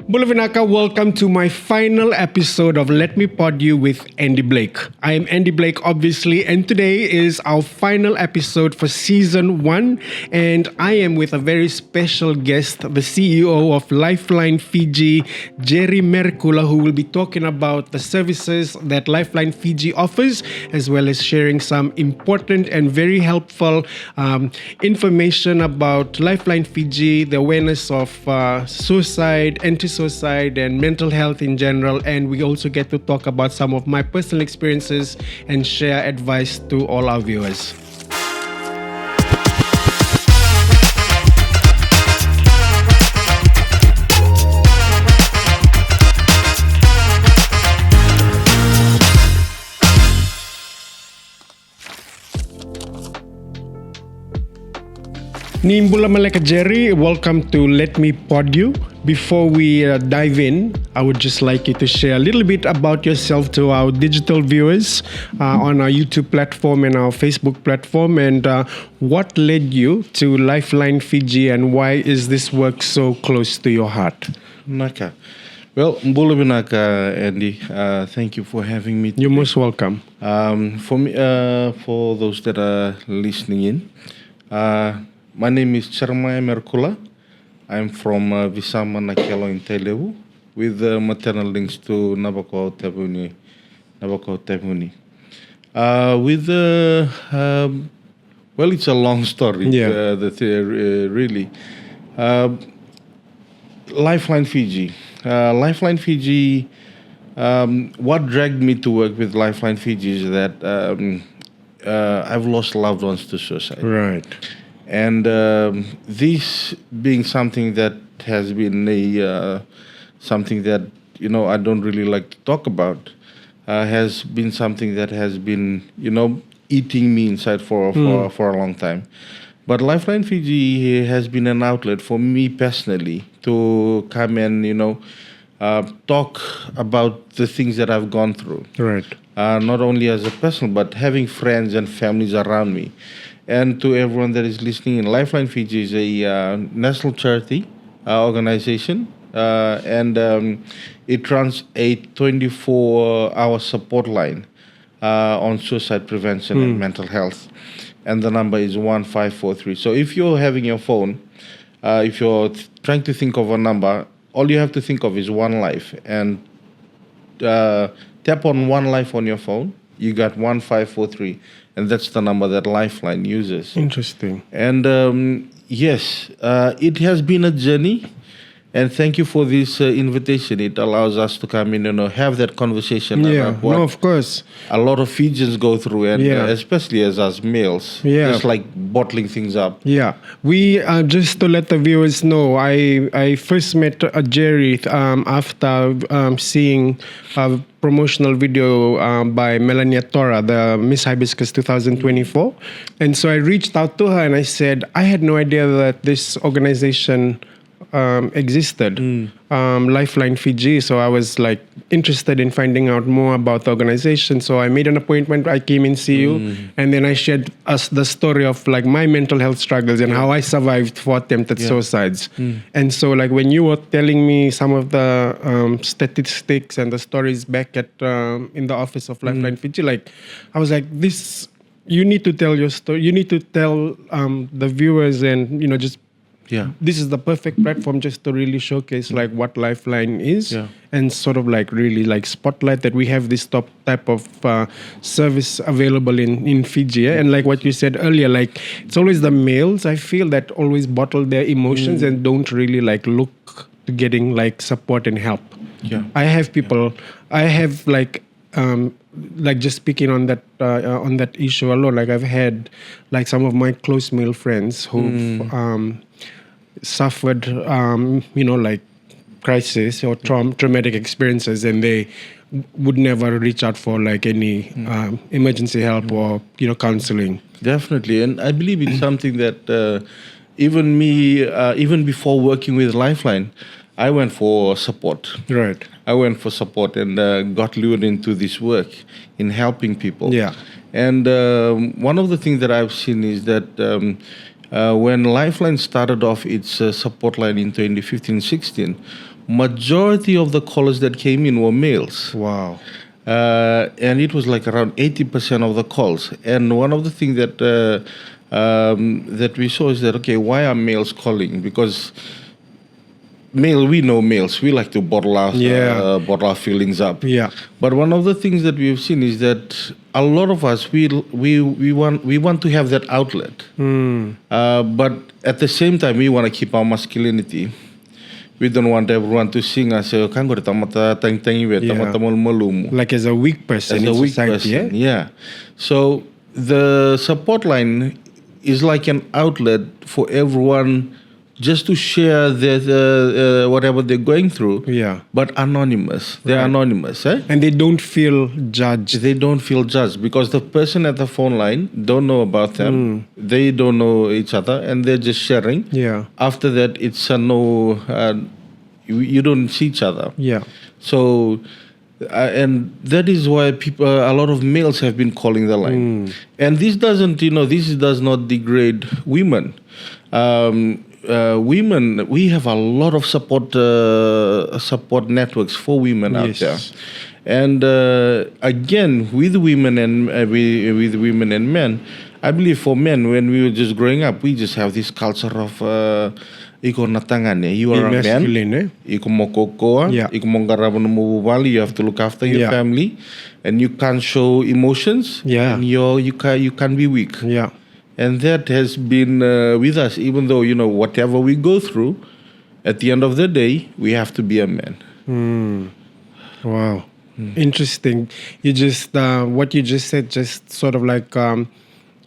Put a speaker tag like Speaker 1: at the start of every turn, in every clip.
Speaker 1: Bula Vinaka, welcome to my final episode of Let Me Pod You with Andhy Blake. I am Andhy Blake, obviously, and today is our final episode for season 1. And I am with a very special guest, the CEO of Lifeline Fiji, Jeremaia Merekula, who will be talking about the services that Lifeline Fiji offers, as well as sharing some important and very helpful information about Lifeline Fiji, the awareness of suicide, anti-suicide, and mental health in general. And we also get to talk about some of my personal experiences and share advice to all our viewers. Nimbula Maleka Jerry, welcome to Let Me Pod You. Before we dive in, I would just like you to share a little bit about yourself to our digital viewers on our YouTube platform and our Facebook platform, and what led you to Lifeline Fiji, and why is this work so close to your heart?
Speaker 2: Vinaka. Well, Mbula Vinaka, Andy, thank you for having me today.
Speaker 1: You're most welcome.
Speaker 2: For me, for those that are listening in, my name is Jeremaia Merekula. I'm from Visama Nakelo in Televu, with maternal links to Nabako Tabuni. Well, it's a long story.
Speaker 1: Yeah.
Speaker 2: Really. Lifeline Fiji. Lifeline Fiji, what dragged me to work with Lifeline Fiji is that I've lost loved ones to suicide.
Speaker 1: Right.
Speaker 2: And this being something that has been something that, I don't really like to talk about, has been something that has been, eating me inside for a long time. But Lifeline Fiji has been an outlet for me personally to come and, talk about the things that I've gone through.
Speaker 1: Right.
Speaker 2: Not only as a person, but having friends and families around me. And to everyone that is listening in, Lifeline Fiji is a national charity organization, and it runs a 24-hour support line on suicide prevention and mental health. And the number is 1543. So if you're having your phone, if you're trying to think of a number, all you have to think of is one life. And tap on one life on your phone, you got 1543. And that's the number that Lifeline uses.
Speaker 1: Interesting.
Speaker 2: And yes, it has been a journey. And thank you for this invitation. It allows us to come in and have that conversation about what
Speaker 1: of course.
Speaker 2: a lot of Fijians go through, and especially as us males, just like bottling things up.
Speaker 1: Yeah, we just to let the viewers know, I first met Jerry after seeing a promotional video by Melania Tora, the Miss Hibiscus 2024, and so I reached out to her and I said I had no idea that this organization existed, Lifeline Fiji. So I was like interested in finding out more about the organization. So I made an appointment. I came and see you, and then I shared us the story of like my mental health struggles and how I survived 4 attempted suicides. And so like when you were telling me some of the statistics and the stories back at in the office of Lifeline Fiji, like I was like, this, you need to tell your story. You need to tell the viewers and just.
Speaker 2: Yeah.
Speaker 1: This is the perfect platform just to really showcase like what Lifeline is and sort of like really like spotlight that we have this type of service available in Fiji. And like what you said earlier, like it's always the males, I feel, that always bottle their emotions and don't really like look to getting like support and help.
Speaker 2: Yeah.
Speaker 1: I have people, I have like just speaking on that issue alone, like I've had like some of my close male friends who've suffered, like crisis or traumatic experiences, and they would never reach out for like any emergency help or counseling.
Speaker 2: Definitely, and I believe it's something that even me, even before working with Lifeline, I went for support.
Speaker 1: Right.
Speaker 2: I went for support and got lured into this work in helping people.
Speaker 1: Yeah.
Speaker 2: And one of the things that I've seen is that when Lifeline started off its support line in 2015-16, majority of the callers that came in were males.
Speaker 1: Wow.
Speaker 2: And it was like around 80% of the calls. And one of the things that that we saw is that, okay, why are males calling? Because we know males, we like to bottle our feelings up.
Speaker 1: Yeah.
Speaker 2: But one of the things that we've seen is that a lot of us, we want to have that outlet. But at the same time, we want to keep our masculinity. We don't want everyone to sing us, like
Speaker 1: as a weak person in society.
Speaker 2: Yeah. So the support line is like an outlet for everyone just to share their, whatever they're going through.
Speaker 1: Yeah.
Speaker 2: But anonymous. They're anonymous. Eh?
Speaker 1: And they don't feel judged.
Speaker 2: They don't feel judged because the person at the phone line don't know about them. They don't know each other and they're just sharing.
Speaker 1: Yeah.
Speaker 2: After that, it's a no, you don't see each other.
Speaker 1: Yeah.
Speaker 2: So, and that is why people, a lot of males have been calling the line. And this doesn't, this does not degrade women. Women, we have a lot of support networks for women out there. And again, with women and with women and men, I believe for men, when we were just growing up, we just have this culture of iko natangane. You are a man. Iko mokokoa. Iko mongarabano mububali. You have to look after your family, and you can't show emotions.
Speaker 1: Yeah.
Speaker 2: And you can be weak.
Speaker 1: Yeah.
Speaker 2: And that has been with us, even though, whatever we go through, at the end of the day, we have to be a man.
Speaker 1: Wow. Interesting. You just, what you just said, just sort of like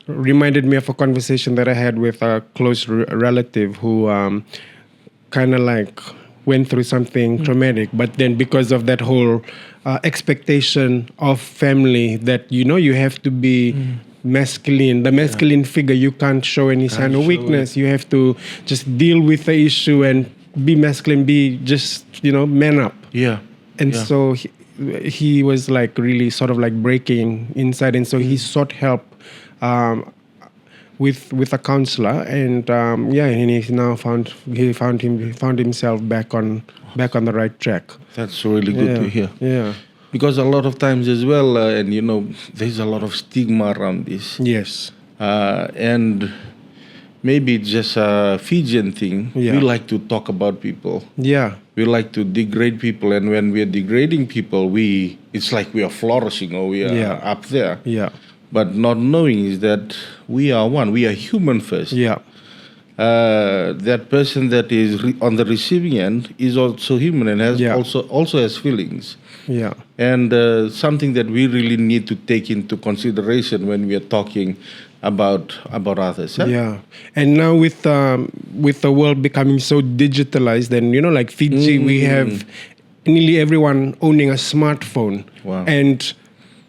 Speaker 1: reminded me of a conversation that I had with a close relative who kind of like went through something traumatic, but then because of that whole expectation of family that, you have to be masculine, the masculine figure, you can't show any sign of weakness. You have to just deal with the issue and be masculine, be just, man up.
Speaker 2: Yeah.
Speaker 1: And so he was like really sort of like breaking inside. And so he sought help with a counselor, and and he now found himself back on the right track.
Speaker 2: That's really good to hear.
Speaker 1: Yeah.
Speaker 2: Because a lot of times as well, and there's a lot of stigma around this.
Speaker 1: Yes.
Speaker 2: And maybe it's just a Fijian thing.
Speaker 1: Yeah.
Speaker 2: We like to talk about people.
Speaker 1: Yeah.
Speaker 2: We like to degrade people, and when we're degrading people, it's like we are flourishing or we are up there.
Speaker 1: Yeah.
Speaker 2: But not knowing is that we are one. We are human first.
Speaker 1: Yeah.
Speaker 2: That person that is on the receiving end is also human and has also has feelings.
Speaker 1: Yeah.
Speaker 2: And something that we really need to take into consideration when we are talking about others. Huh?
Speaker 1: Yeah. And now with the world becoming so digitalized, and like Fiji, we have nearly everyone owning a smartphone.
Speaker 2: Wow.
Speaker 1: And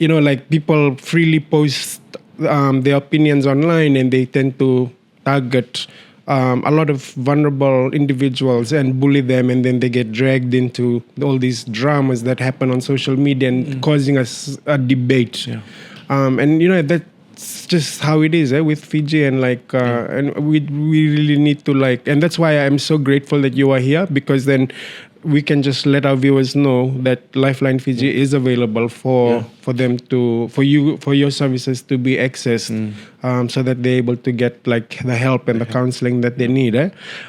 Speaker 1: like people freely post their opinions online, and they tend to target a lot of vulnerable individuals and bully them, and then they get dragged into all these dramas that happen on social media and causing us a debate.
Speaker 2: Yeah.
Speaker 1: And that's just how it is with Fiji, and and we really need to and that's why I'm so grateful that you are here, because then we can just let our viewers know that Lifeline Fiji is available for your services to be accessed, so that they're able to get the help and the counseling that they need.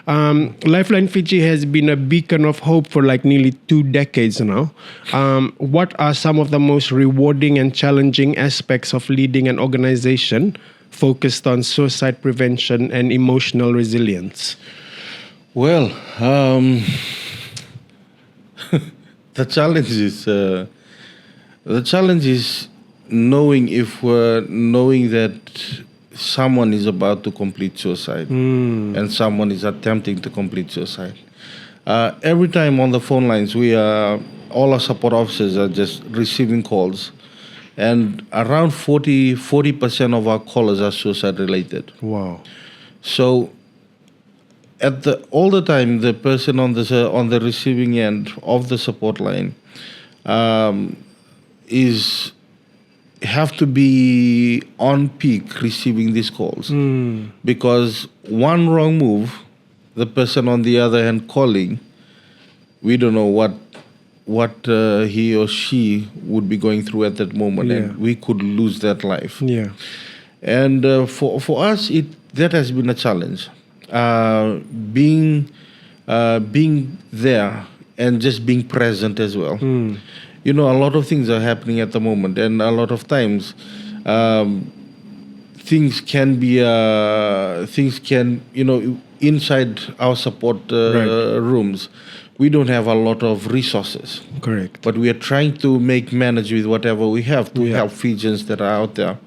Speaker 1: Lifeline Fiji has been a beacon of hope for nearly 2 decades now. What are some of the most rewarding and challenging aspects of leading an organization focused on suicide prevention and emotional resilience?
Speaker 2: Well, the challenge is knowing that someone is about to complete suicide and someone is attempting to complete suicide. Every time on the phone lines, all our support officers are just receiving calls, and around 40% of our callers are suicide related.
Speaker 1: Wow.
Speaker 2: So all the time, the person on the receiving end of the support line have to be on peak receiving these calls, because one wrong move, the person on the other hand calling we don't know what he or she would be going through at that moment, and we could lose that life.
Speaker 1: Yeah.
Speaker 2: And for us, that has been a challenge. Being there and just being present as well. A lot of things are happening at the moment, and a lot of times things can inside our support rooms, we don't have a lot of resources.
Speaker 1: Correct.
Speaker 2: But we are trying to manage with whatever we have to help Fijians that are out there.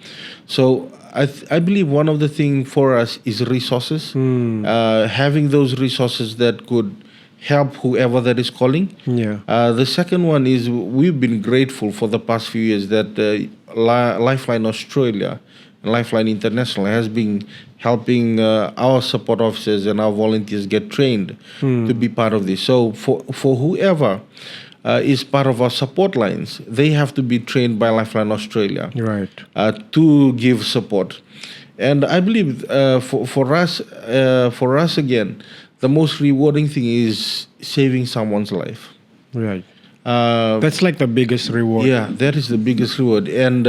Speaker 2: So I believe one of the things for us is resources. Having those resources that could help whoever that is calling.
Speaker 1: Yeah.
Speaker 2: The second one is we've been grateful for the past few years that Lifeline Australia and Lifeline International has been helping our support officers and our volunteers get trained to be part of this. So for whoever is part of our support lines, they have to be trained by Lifeline Australia, to give support. And I believe for us again, the most rewarding thing is saving someone's life.
Speaker 1: Right. That's like the biggest reward.
Speaker 2: Yeah, that is the biggest reward. And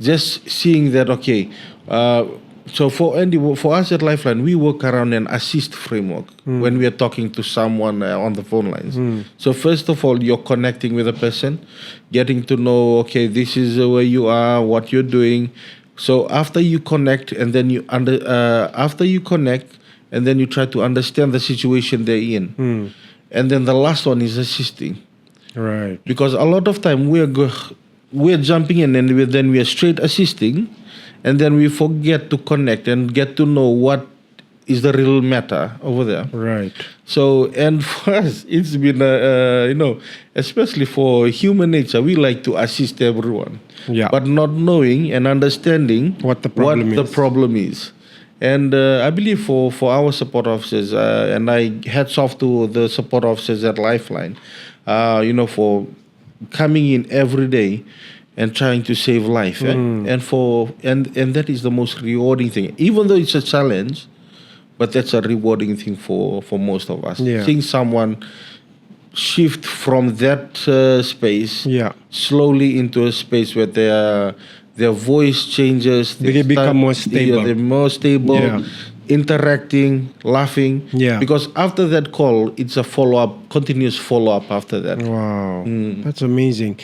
Speaker 2: just seeing that, okay, so for us at Lifeline, we work around an assist framework when we are talking to someone on the phone lines. So first of all, you're connecting with a person, getting to know, okay, this is where you are, what you're doing. So after you connect, and then you try to understand the situation they're in. And then the last one is assisting.
Speaker 1: Right.
Speaker 2: Because a lot of time we're jumping in and then we are straight assisting, and then we forget to connect and get to know what is the real matter over there.
Speaker 1: Right.
Speaker 2: So, and for us, it's been, especially for human nature, we like to assist everyone.
Speaker 1: Yeah.
Speaker 2: But not knowing and understanding
Speaker 1: what the problem
Speaker 2: is. And I believe for our support officers, and I hats off to the support officers at Lifeline, for coming in every day and trying to save life. And that is the most rewarding thing. Even though it's a challenge, but that's a rewarding thing for most of us.
Speaker 1: Yeah.
Speaker 2: Seeing someone shift from that space slowly into a space where their voice changes.
Speaker 1: They become more stable.
Speaker 2: They're more stable, interacting, laughing.
Speaker 1: Yeah.
Speaker 2: Because after that call, it's a continuous follow-up after that.
Speaker 1: Wow. That's amazing.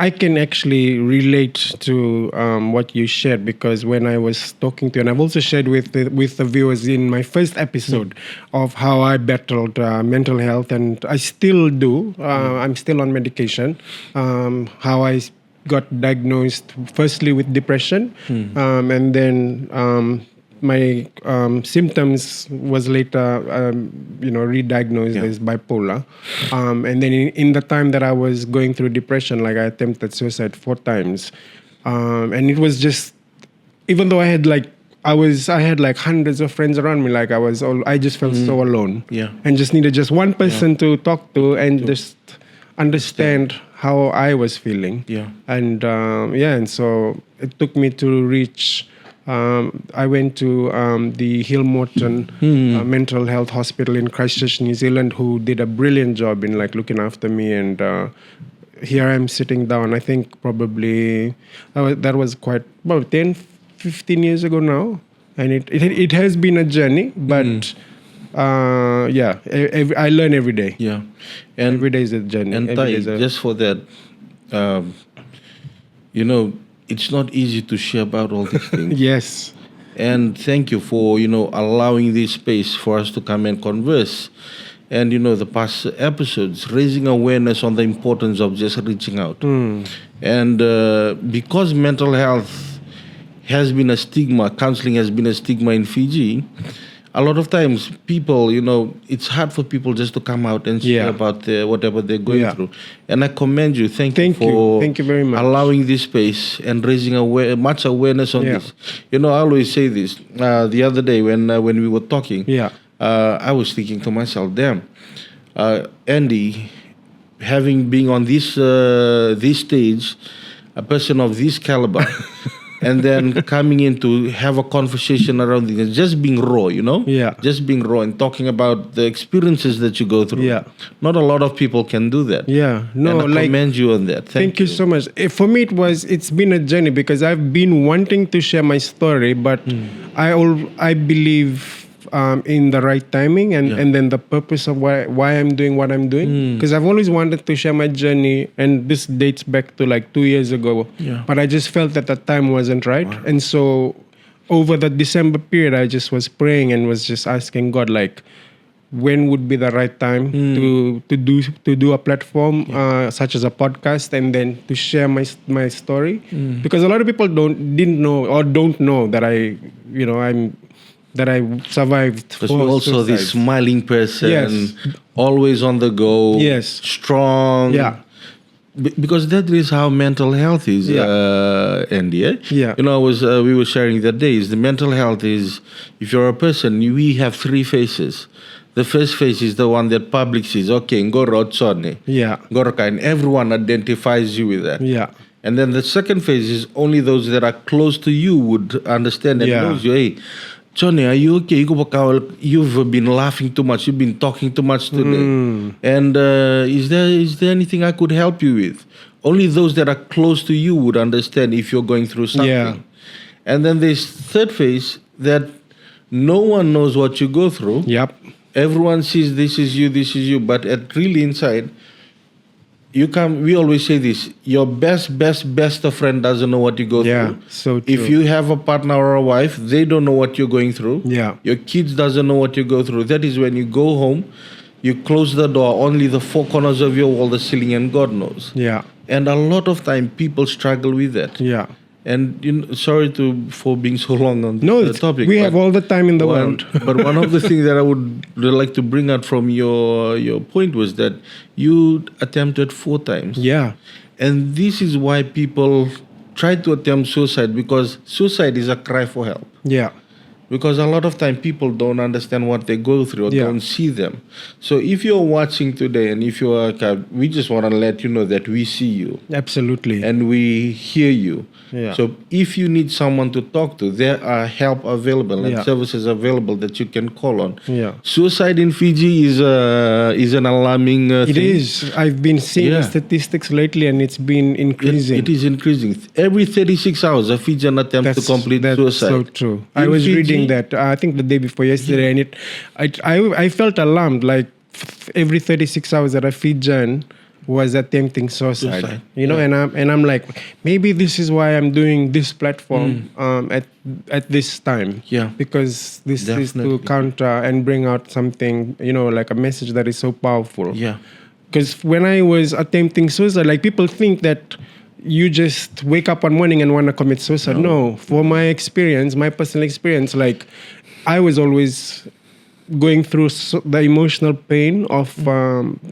Speaker 1: I can actually relate to what you shared, because when I was talking to you, and I've also shared with the viewers in my first episode of how I battled mental health, and I still do. I'm still on medication. How I got diagnosed firstly with depression, and then my symptoms was later re-diagnosed as bipolar, and then in the time that I was going through depression, like I attempted suicide 4 times, and it was just, even though I had hundreds of friends around me, like I just felt so alone, and just needed just one person to talk to and just understand how I was feeling, and so it took me to reach. I went to the Hill Morton Mental Health Hospital in Christchurch, New Zealand, who did a brilliant job in looking after me. And here I'm sitting down. I think probably that was quite about 10, 15 years ago now. And it has been a journey, but I learn every day.
Speaker 2: Yeah, and
Speaker 1: every day is a journey.
Speaker 2: And just for that, it's not easy to share about all these things.
Speaker 1: Yes.
Speaker 2: And thank you for, allowing this space for us to come and converse. And, the past episodes, raising awareness on the importance of just reaching out. And because mental health has been a stigma, counseling has been a stigma in Fiji, a lot of times people, it's hard for people just to come out and share about whatever they're going through. And I commend you. Thank you for
Speaker 1: very much.
Speaker 2: allowing this space and raising much awareness on this. I always say this. The other day when we were talking, I was thinking to myself, damn, Andhy, having been on this stage, a person of this caliber, and then coming in to have a conversation around it, just being raw,
Speaker 1: Yeah.
Speaker 2: just being raw and talking about the experiences that you go through.
Speaker 1: Yeah.
Speaker 2: Not a lot of people can do that.
Speaker 1: Yeah. No,
Speaker 2: and I
Speaker 1: like,
Speaker 2: commend you on that.
Speaker 1: thank you so much. For me, it's been a journey because I've been wanting to share my story, but I believe in the right timing and then the purpose of why I'm doing what I'm doing. Because I've always wanted to share my journey, and this dates back to like 2 years ago.
Speaker 2: Yeah.
Speaker 1: But I just felt that the time wasn't right, and so over the December period, I just was praying and was just asking God, like, when would be the right time to do a platform such as a podcast, and then to share my story, because a lot of people didn't know or don't know that I survived.
Speaker 2: Because you're also this
Speaker 1: suicides.
Speaker 2: smiling person,
Speaker 1: Yes.
Speaker 2: always on the go,
Speaker 1: Yes.
Speaker 2: strong.
Speaker 1: Yeah.
Speaker 2: Because that is how mental health is, Andy. Eh?
Speaker 1: Yeah.
Speaker 2: We were sharing that day. Is the mental health is, if you're a person, we have three faces. The first face is the one that public sees. Okay, ngorotsone.
Speaker 1: Yeah.
Speaker 2: Ngoroka, and everyone identifies you with that.
Speaker 1: Yeah.
Speaker 2: And then the second phase is only those that are close to you would understand and
Speaker 1: Yeah.
Speaker 2: knows you. Hey, Johnny, are you okay? You've been laughing too much. You've been talking too much today. And is there anything I could help you with? Only those that are close to you would understand if you're going through something.
Speaker 1: Yeah.
Speaker 2: And then there's third phase that no one knows what you go through.
Speaker 1: Yep.
Speaker 2: Everyone sees this is you, but at really inside, we always say this, your best of friend doesn't know what you go
Speaker 1: Yeah,
Speaker 2: through.
Speaker 1: so true.
Speaker 2: If you have a partner or a wife, they don't know what you're going through.
Speaker 1: Yeah.
Speaker 2: Your kids doesn't know what you go through. That is when you go home, you close the door, only the four corners of your wall, the ceiling, and God knows.
Speaker 1: Yeah.
Speaker 2: And a lot of time people struggle with that.
Speaker 1: Yeah.
Speaker 2: And sorry for being so long on
Speaker 1: No,
Speaker 2: the topic.
Speaker 1: we
Speaker 2: but
Speaker 1: have all the time in the world.
Speaker 2: But one of the things that I would like to bring out from your point was that you attempted 4 times.
Speaker 1: Yeah.
Speaker 2: And this is why people try to attempt suicide, because suicide is a cry for help.
Speaker 1: Yeah.
Speaker 2: Because a lot of time people don't understand what they go through or
Speaker 1: Yeah.
Speaker 2: don't see them. So if you're watching today and if you're, we just want to let you know that we see you
Speaker 1: Absolutely.
Speaker 2: and we hear you.
Speaker 1: Yeah.
Speaker 2: So if you need someone to talk to, there are help available and
Speaker 1: Yeah.
Speaker 2: services available that you can call on.
Speaker 1: Yeah.
Speaker 2: Suicide in Fiji is an alarming
Speaker 1: It
Speaker 2: thing.
Speaker 1: is. I've been seeing
Speaker 2: Yeah.
Speaker 1: the statistics lately, and it's been increasing.
Speaker 2: It is increasing. Every 36 hours, a Fijian attempts to complete
Speaker 1: that's
Speaker 2: suicide.
Speaker 1: so true. I
Speaker 2: In
Speaker 1: was
Speaker 2: Fiji-
Speaker 1: reading that. I think the day before yesterday, and I felt alarmed. Like every 36 hours, that a Fijian was attempting suicide.
Speaker 2: Suicide,
Speaker 1: and I'm like, maybe this is why I'm doing this platform at this time.
Speaker 2: Yeah.
Speaker 1: Because this is to
Speaker 2: Definitely.
Speaker 1: counter and bring out something, like a message that is so powerful.
Speaker 2: Yeah.
Speaker 1: Because when I was attempting suicide, like, people think that you just wake up one morning and want to commit suicide. No, for my experience, my personal experience, like, I was always going through the emotional pain of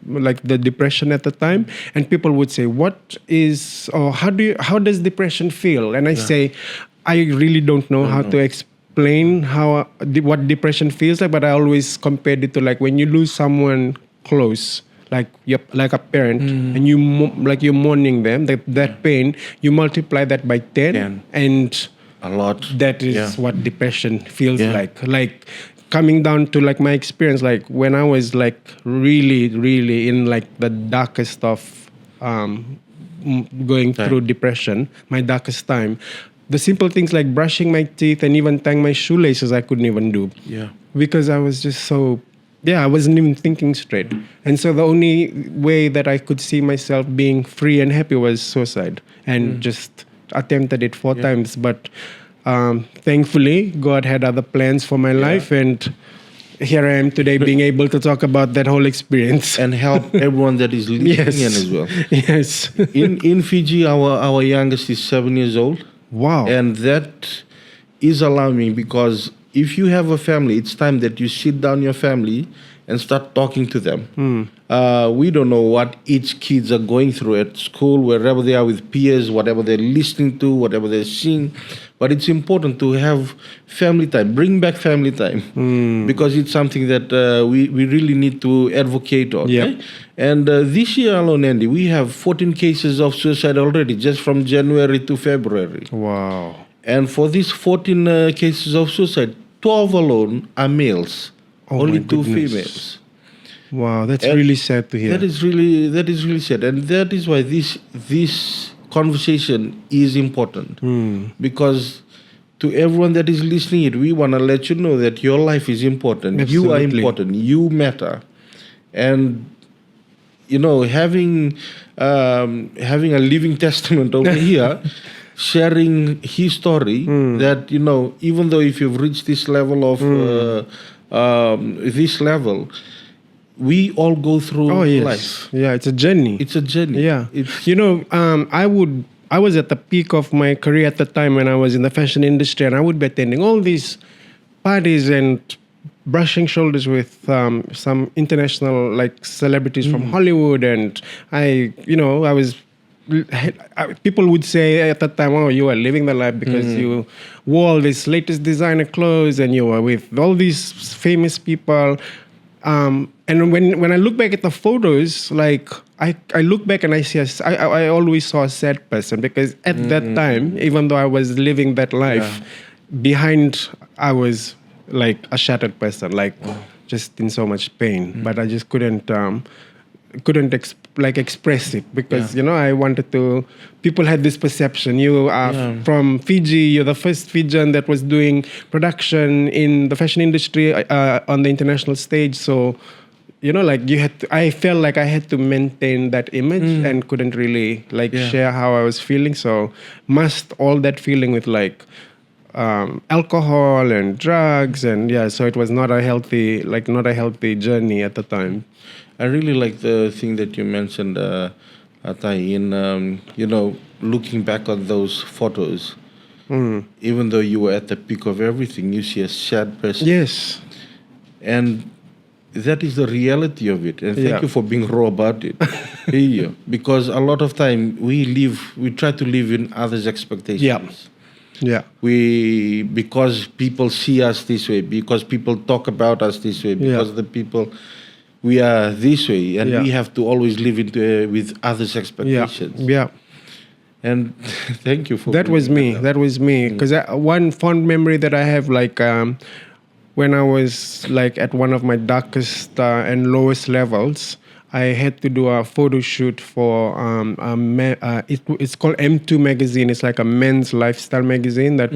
Speaker 1: like the depression at the time, and people would say, how does depression feel? And I say, I really don't know how to explain what depression feels like, but I always compared it to, like, when you lose someone close, like a parent, and you're mourning them, that pain, you multiply that by 10. And
Speaker 2: A lot.
Speaker 1: that is what depression feels
Speaker 2: Yeah.
Speaker 1: like coming down to, like, my experience, like, when I was, like, really really in, like, the darkest of going through depression, my darkest time, the simple things like brushing my teeth and even tying my shoelaces, I couldn't even do.
Speaker 2: Yeah.
Speaker 1: Because I was just I wasn't even thinking straight. And so the only way that I could see myself being free and happy was suicide, and just attempted it 4 times. But thankfully, God had other plans for my life, and here I am today, being able to talk about that whole experience.
Speaker 2: And help everyone that is listening in as well.
Speaker 1: Yes.
Speaker 2: In Fiji, our youngest is 7 years old.
Speaker 1: Wow.
Speaker 2: And that is alarming, because if you have a family, it's time that you sit down your family and start talking to them. We don't know what each kids are going through at school, wherever they are with peers, whatever they're listening to, whatever they're seeing. But it's important to have family time. Bring back family time, because it's something that we really need to advocate on.
Speaker 1: Yep.
Speaker 2: Okay? And this year alone, Andy, we have 14 cases of suicide already, just from January to February.
Speaker 1: Wow.
Speaker 2: And for these 14 cases of suicide, 12 alone are males,
Speaker 1: Oh
Speaker 2: only
Speaker 1: my
Speaker 2: 2
Speaker 1: goodness.
Speaker 2: females.
Speaker 1: Wow, that's
Speaker 2: And
Speaker 1: really sad to hear.
Speaker 2: That is really sad, and that is why this conversation is important, because to everyone that is listening, we want to let you know that your life is important. You are
Speaker 1: Absolutely.
Speaker 2: important. You matter, and having a living testament over here, sharing his story, that even though if you've reached this level of this level, we all go through
Speaker 1: Oh yes,
Speaker 2: life.
Speaker 1: yeah, it's a journey.
Speaker 2: It's a journey.
Speaker 1: Yeah,
Speaker 2: It's
Speaker 1: I was at the peak of my career at the time when I was in the fashion industry, and I would be attending all these parties and brushing shoulders with some international like celebrities from Hollywood, and I was. People would say at that time, "Oh, you are living the life because you wore all this latest designer clothes and you were with all these famous people." And when I look back at the photos, like I look back and I see I always saw a sad person, because at that time, even though I was living that life, behind I was like a shattered person, like just in so much pain. But I just couldn't express it, because I wanted to. People had this perception: you are from Fiji, you're the first Fijian that was doing production in the fashion industry on the international stage, so like you had to, I felt like I had to maintain that image and couldn't really share how I was feeling, so masked all that feeling with alcohol and drugs, and so it was not a healthy journey at the time.
Speaker 2: I really like the thing that you mentioned, Atai, in looking back on those photos. Even though you were at the peak of everything, you see a sad person.
Speaker 1: Yes.
Speaker 2: And that is the reality of it. And thank you for being raw about it. Yeah. Because a lot of time we try to live in others' expectations.
Speaker 1: Yeah.
Speaker 2: Because people see us this way, because people talk about us this way, because the people, we are this way, and we have to always live with others' expectations.
Speaker 1: Yeah.
Speaker 2: And thank you for
Speaker 1: That was me. That was me. Because one fond memory that I have, when I was at one of my darkest and lowest levels, I had to do a photo shoot for it's called M2 magazine. It's like a men's lifestyle magazine that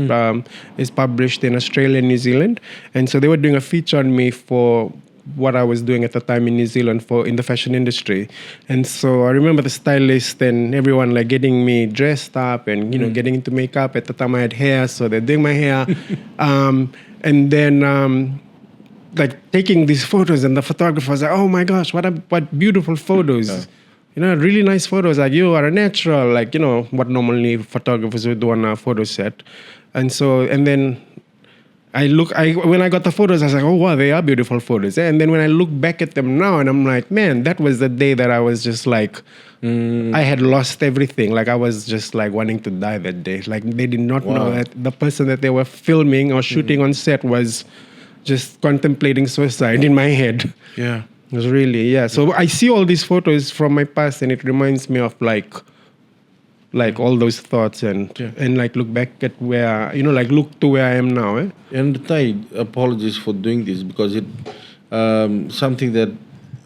Speaker 1: is published in Australia and New Zealand. And so they were doing a feature on me for what I was doing at the time in New Zealand in the fashion industry. And so I remember the stylist and everyone getting me dressed up and getting into makeup. At the time I had hair, so they're doing my hair. And then taking these photos, and the photographer was like, "Oh my gosh, what beautiful photos. Really nice photos. Like, you are a natural," what normally photographers would do on a photo set. And then when I got the photos, I was like, "Oh wow, they are beautiful photos." And then when I look back at them now, and I'm like, man, that was the day that I was just I had lost everything. I was just wanting to die that day. They did not know that the person that they were filming or shooting on set was just contemplating suicide in my head.
Speaker 2: Yeah.
Speaker 1: It was really, So I see all these photos from my past, and it reminds me of all those thoughts, and look back at where, look to where I am now.
Speaker 2: And Thai, apologies for doing this, because it something that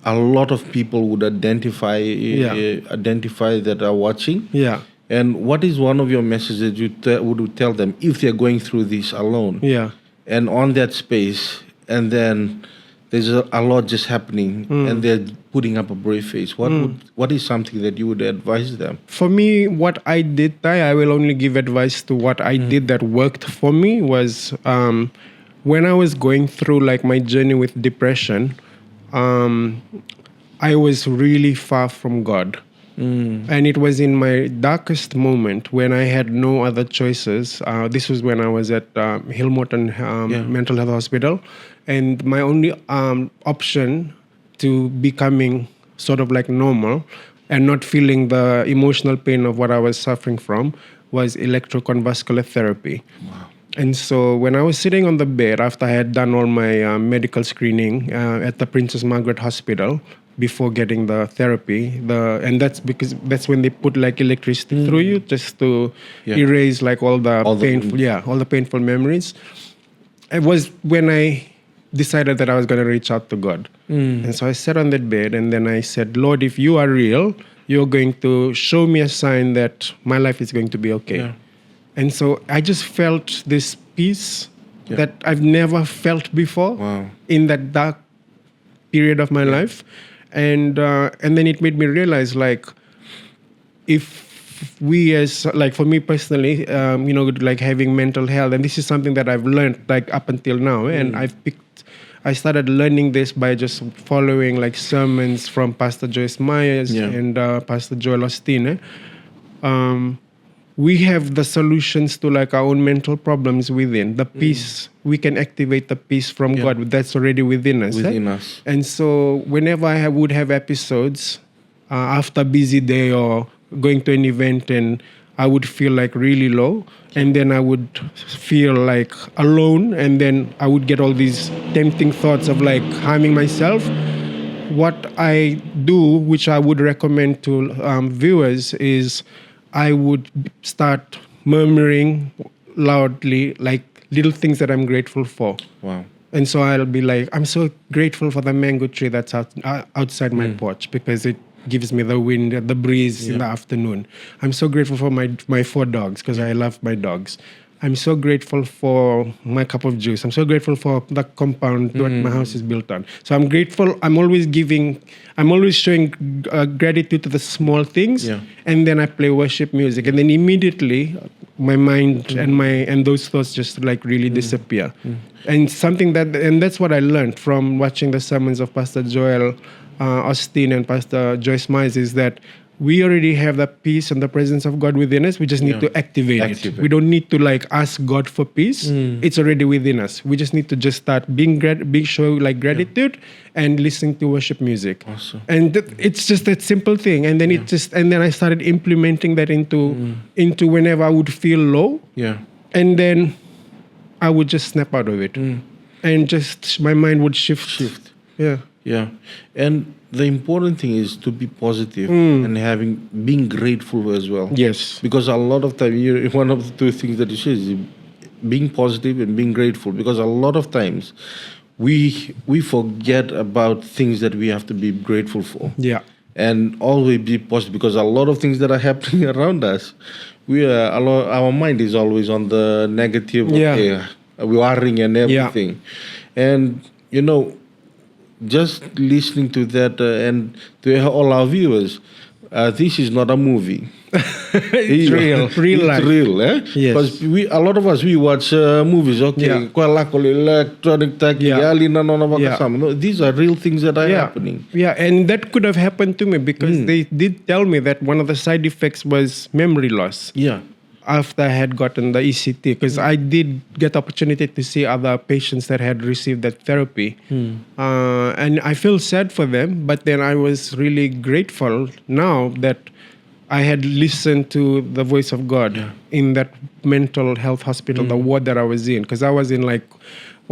Speaker 2: a lot of people would identify that are watching.
Speaker 1: Yeah.
Speaker 2: And what is one of your messages you would tell them if they're going through this alone?
Speaker 1: Yeah.
Speaker 2: And on that space, and then there's a lot just happening, and they're putting up a brave face. What is something that you would advise them?
Speaker 1: For me, what I did, I will only give advice to what I did that worked for me, was when I was going through my journey with depression, I was really far from God. And it was in my darkest moment when I had no other choices. This was when I was at Hillmorton Mental Health Hospital. And my only option to becoming sort of normal and not feeling the emotional pain of what I was suffering from was electroconvulsive therapy. Wow. And so when I was sitting on the bed after I had done all my medical screening at the Princess Margaret Hospital, before getting the therapy. And that's because that's when they put like electricity through you just to erase like all the painful memories. It was when I decided that I was going to reach out to God. And so I sat on that bed and then I said, Lord, if you are real, you're going to show me a sign that my life is going to be okay.
Speaker 2: Yeah.
Speaker 1: And so I just felt this peace that I've never felt before in that dark period of my life. And then it made me realize, like, if we as, like, for me personally, like having mental health, and this is something that I've learned like up until now, and I started learning this by just following like sermons from Pastor Joyce Myers and Pastor Joel Osteen. We have the solutions to like our own mental problems within. The peace, we can activate the peace from God that's already within us.
Speaker 2: Within us.
Speaker 1: And so whenever I would have episodes after a busy day or going to an event, and I would feel like really low, and then I would feel like alone, and then I would get all these tempting thoughts of like harming myself. What I do, which I would recommend to viewers, is I would start murmuring loudly like little things that I'm grateful for.
Speaker 2: Wow.
Speaker 1: And so I'll be like, I'm so grateful for the mango tree that's outside my porch because it gives me the wind, the breeze in the afternoon. I'm so grateful for my 4 dogs because I love my dogs. I'm so grateful for my cup of juice. I'm so grateful for the compound that my house is built on. So I'm grateful. I'm always showing gratitude to the small things. Yeah. And then I play worship music. And then immediately my mind and those thoughts just like really disappear. And that's what I learned from watching the sermons of Pastor Joel Osteen and Pastor Joyce Myers, is that we already have the peace and the presence of God within us. We just need to activate it. We don't need to like ask God for peace. It's already within us. We just need to just start show like gratitude and listening to worship music.
Speaker 2: Awesome.
Speaker 1: And it's just that simple thing. And then then I started implementing that into whenever I would feel low.
Speaker 2: Yeah.
Speaker 1: And then I would just snap out of it. And just my mind would shift. Yeah.
Speaker 2: Yeah. And the important thing is to be positive and being grateful as well.
Speaker 1: Yes.
Speaker 2: Because a lot of time, one of the 2 things that you say is being positive and being grateful. Because a lot of times we forget about things that we have to be grateful for.
Speaker 1: Yeah.
Speaker 2: And always be positive, because a lot of things that are happening around us, our mind is always on the negative, worrying and everything. And just listening to that and to all our viewers, this is not a movie.
Speaker 1: It's real life.
Speaker 2: It's real, eh?
Speaker 1: Yes.
Speaker 2: Because a lot of us, we watch movies, okay? Electronic no, these are real things that are happening.
Speaker 1: Yeah, and that could have happened to me because they did tell me that one of the side effects was memory loss.
Speaker 2: Yeah.
Speaker 1: After I had gotten the ECT, because I did get opportunity to see other patients that had received that therapy. And I feel sad for them, but then I was really grateful now that I had listened to the voice of God in that mental health hospital, the ward that I was in, because I was in like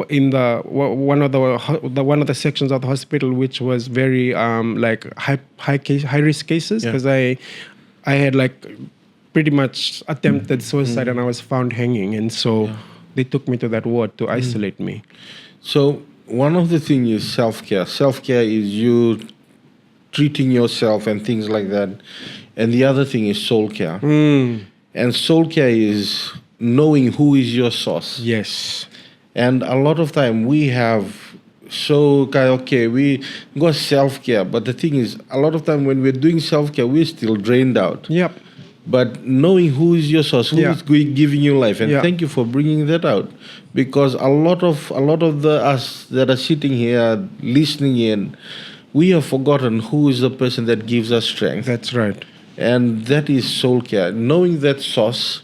Speaker 1: in one of the sections of the hospital which was very like high risk cases, because I had like pretty much attempted suicide and I was found hanging, and so they took me to that ward to isolate me.
Speaker 2: So one of the things is self-care. Self-care is you treating yourself and things like that. And the other thing is soul care. And soul care is knowing who is your source.
Speaker 1: Yes.
Speaker 2: And a lot of time we have we got self-care, but the thing is, a lot of time when we're doing self-care, we're still drained out.
Speaker 1: Yep.
Speaker 2: But knowing who is your source, who is giving you life, and thank you for bringing that out, because a lot of us that are sitting here listening in, we have forgotten who is the person that gives us strength.
Speaker 1: That's right.
Speaker 2: And that is soul care, knowing that source,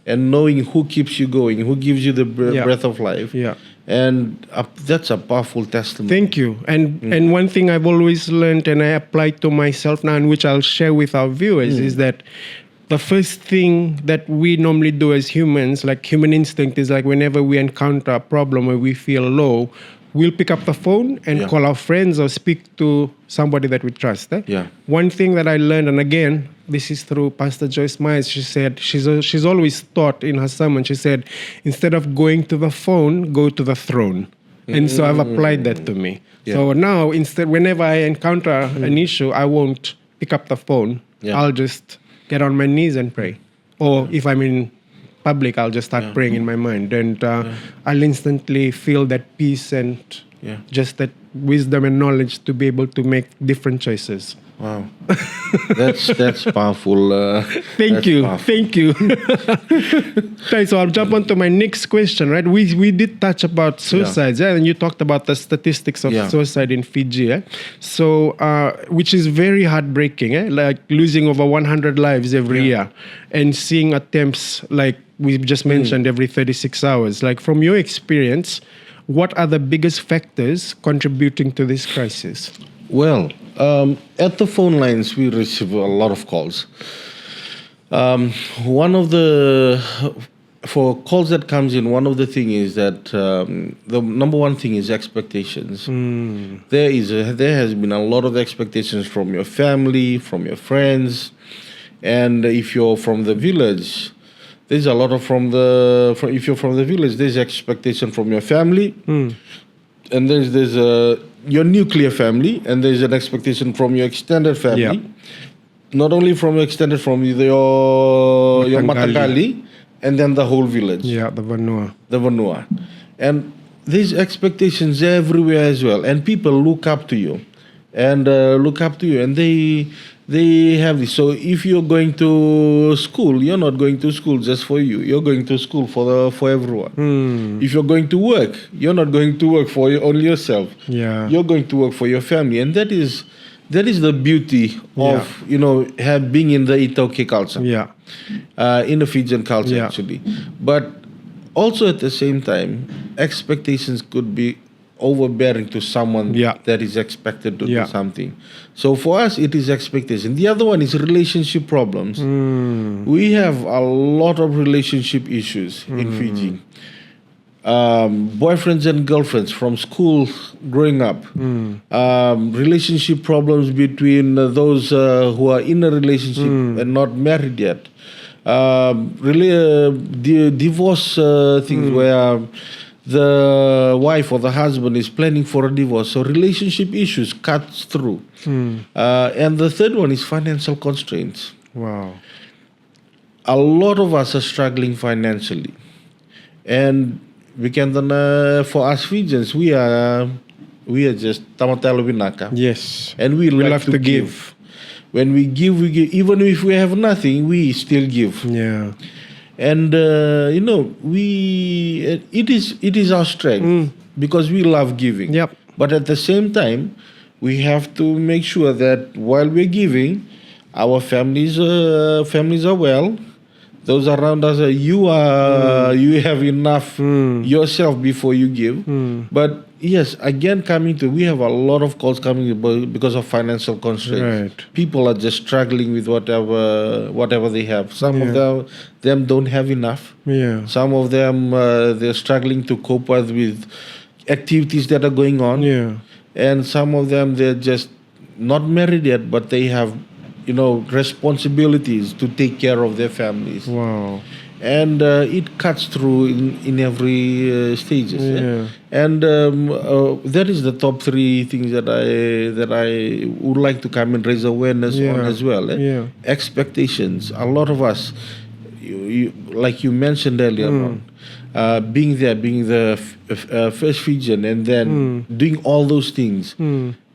Speaker 2: and knowing who keeps you going, who gives you the breath of life. Yeah. And that's a powerful testimony.
Speaker 1: Thank you. And one thing I've always learned, and I apply to myself now, and which I'll share with our viewers, is that the first thing that we normally do as humans, like human instinct, is like whenever we encounter a problem or we feel low, we'll pick up the phone and
Speaker 2: Yeah.
Speaker 1: call our friends or speak to somebody that we trust.
Speaker 2: Yeah.
Speaker 1: One thing that I learned, and again, this is through Pastor Joyce Myers, she said, she's always taught in her sermon, she said, instead of going to the phone, go to the throne. And so I've applied that to me.
Speaker 2: Yeah.
Speaker 1: So now, instead, whenever I encounter an issue, I won't pick up the phone.
Speaker 2: Yeah.
Speaker 1: I'll just get on my knees and pray. Or if I'm in public, I'll just start praying in my mind. And I'll instantly feel that peace and just that wisdom and knowledge to be able to make different choices.
Speaker 2: Wow. That's powerful.
Speaker 1: Thank you. Okay, so I'll jump on to my next question, right? We did touch about suicides, and you talked about the statistics of suicide in Fiji. So, which is very heartbreaking, like losing over 100 lives every year and seeing attempts like we just mentioned every 36 hours. Like from your experience, what are the biggest factors contributing to this crisis?
Speaker 2: Well, at the phone lines, we receive a lot of calls. For calls that comes in, one of the thing is that the number one thing is expectations. There has been a lot of expectations from your family, from your friends, and if you're from the village, there's a lot of if you're from the village, there's expectation from your family, and there's your nuclear family, and there's an expectation from your extended family.
Speaker 1: Yeah.
Speaker 2: Not only from your extended, from your
Speaker 1: Matangali.
Speaker 2: Matangali, and then the whole village.
Speaker 1: Yeah, the
Speaker 2: Vanua. And there's expectations everywhere as well. And people look up to you. And they have this. So if you're going to school, you're not going to school just for you. You're going to school for everyone. If you're going to work, you're not going to work for only yourself.
Speaker 1: Yeah.
Speaker 2: You're going to work for your family. And that is the beauty of being in the Itoke culture.
Speaker 1: Yeah.
Speaker 2: In the Fijian culture, actually. But also at the same time, expectations could be overbearing to someone that is expected to do something. So for us, it is expectation. The other one is relationship problems. We have a lot of relationship issues in Fiji. Boyfriends and girlfriends from school growing up, relationship problems between those who are in a relationship and not married yet, divorce things where the wife or the husband is planning for a divorce. So relationship issues cuts through. And the third one is financial constraints.
Speaker 1: Wow.
Speaker 2: A lot of us are struggling financially. And we can for us Fijians, we are just tamatalo Vinaka.
Speaker 1: Yes.
Speaker 2: And we like
Speaker 1: love to give.
Speaker 2: When we give, even if we have nothing, we still give.
Speaker 1: Yeah.
Speaker 2: And it is our strength because we love giving.
Speaker 1: Yep.
Speaker 2: But at the same time, we have to make sure that while we're giving, our families are well. Those around us, you have enough yourself before you give. But yes, again, we have a lot of calls coming because of financial constraints.
Speaker 1: Right.
Speaker 2: People are just struggling with whatever they have. Some of them don't have enough.
Speaker 1: Yeah.
Speaker 2: Some of them they're struggling to cope with activities that are going on.
Speaker 1: Yeah.
Speaker 2: And some of them they're just not married yet, but they have responsibilities to take care of their families.
Speaker 1: Wow.
Speaker 2: And it cuts through in every stages.
Speaker 1: Yeah.
Speaker 2: And that is the top three things that I would like to come and raise awareness on as well.
Speaker 1: Yeah.
Speaker 2: Expectations. A lot of us, like you mentioned earlier on, being the first Fijian and then doing all those things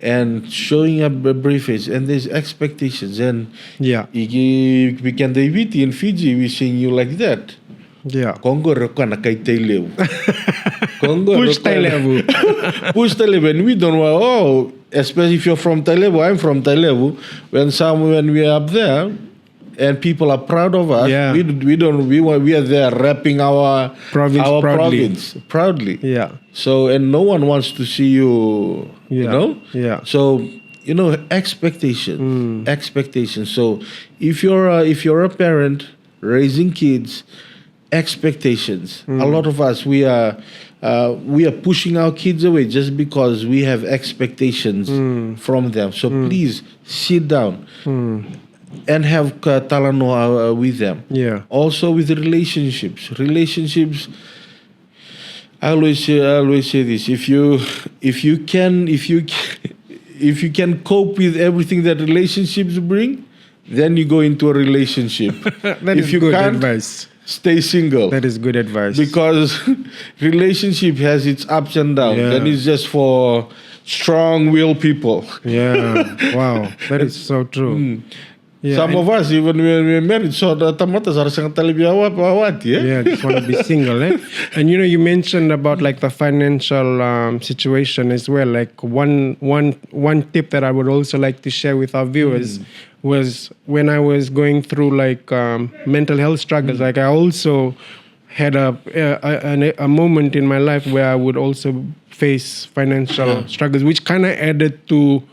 Speaker 2: and showing up briefings, and there's expectations, and we can in Fiji we sing you like that.
Speaker 1: Yeah.
Speaker 2: Kongo rekana kai tailevu.
Speaker 1: Push Tailevu.
Speaker 2: Push Tailevu. And we don't want, especially if you're from Tailevu, I'm from Tailevu, when we're up there and people are proud of us, we are there rapping our province proudly.
Speaker 1: Yeah.
Speaker 2: So, and no one wants to see you,
Speaker 1: Yeah.
Speaker 2: So, expectations. So, if you're a parent raising kids, expectations. A lot of us, we are we are pushing our kids away just because we have expectations from them. So please sit down and have talanoa with them.
Speaker 1: Yeah.
Speaker 2: Also with relationships. I always say this: if you can cope with everything that relationships bring, then you go into a relationship.
Speaker 1: That
Speaker 2: if
Speaker 1: is
Speaker 2: you
Speaker 1: good
Speaker 2: can't,
Speaker 1: advice.
Speaker 2: stay single.
Speaker 1: That is good advice.
Speaker 2: Because relationship has its ups and downs.
Speaker 1: Yeah.
Speaker 2: That is just for strong-willed people.
Speaker 1: Yeah. Wow. That is so true. Yeah,
Speaker 2: Some of us, even when we're married, so the tamatas are saying awat, yeah?
Speaker 1: Yeah, just want to be single. And you mentioned about like the financial situation as well. Like one tip that I would also like to share with our viewers was when I was going through like mental health struggles. Like I also had a moment in my life where I would also face financial struggles, which kind of added to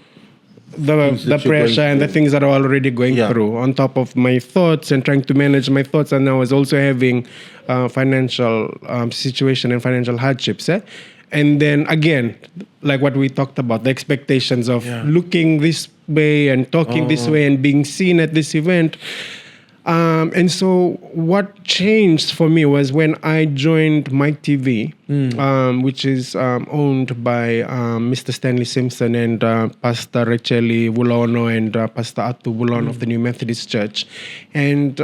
Speaker 1: the pressure and the things that I was already going through, on top of my thoughts and trying to manage my thoughts. And I was also having financial situation and financial hardships. And then again, like what we talked about, the expectations of looking this way and talking this way and being seen at this event. And so what changed for me was when I joined My TV, which is owned by Mr. Stanley Simpson and Pastor Racheli Wulono and Pastor Atu Wulono of the New Methodist Church. And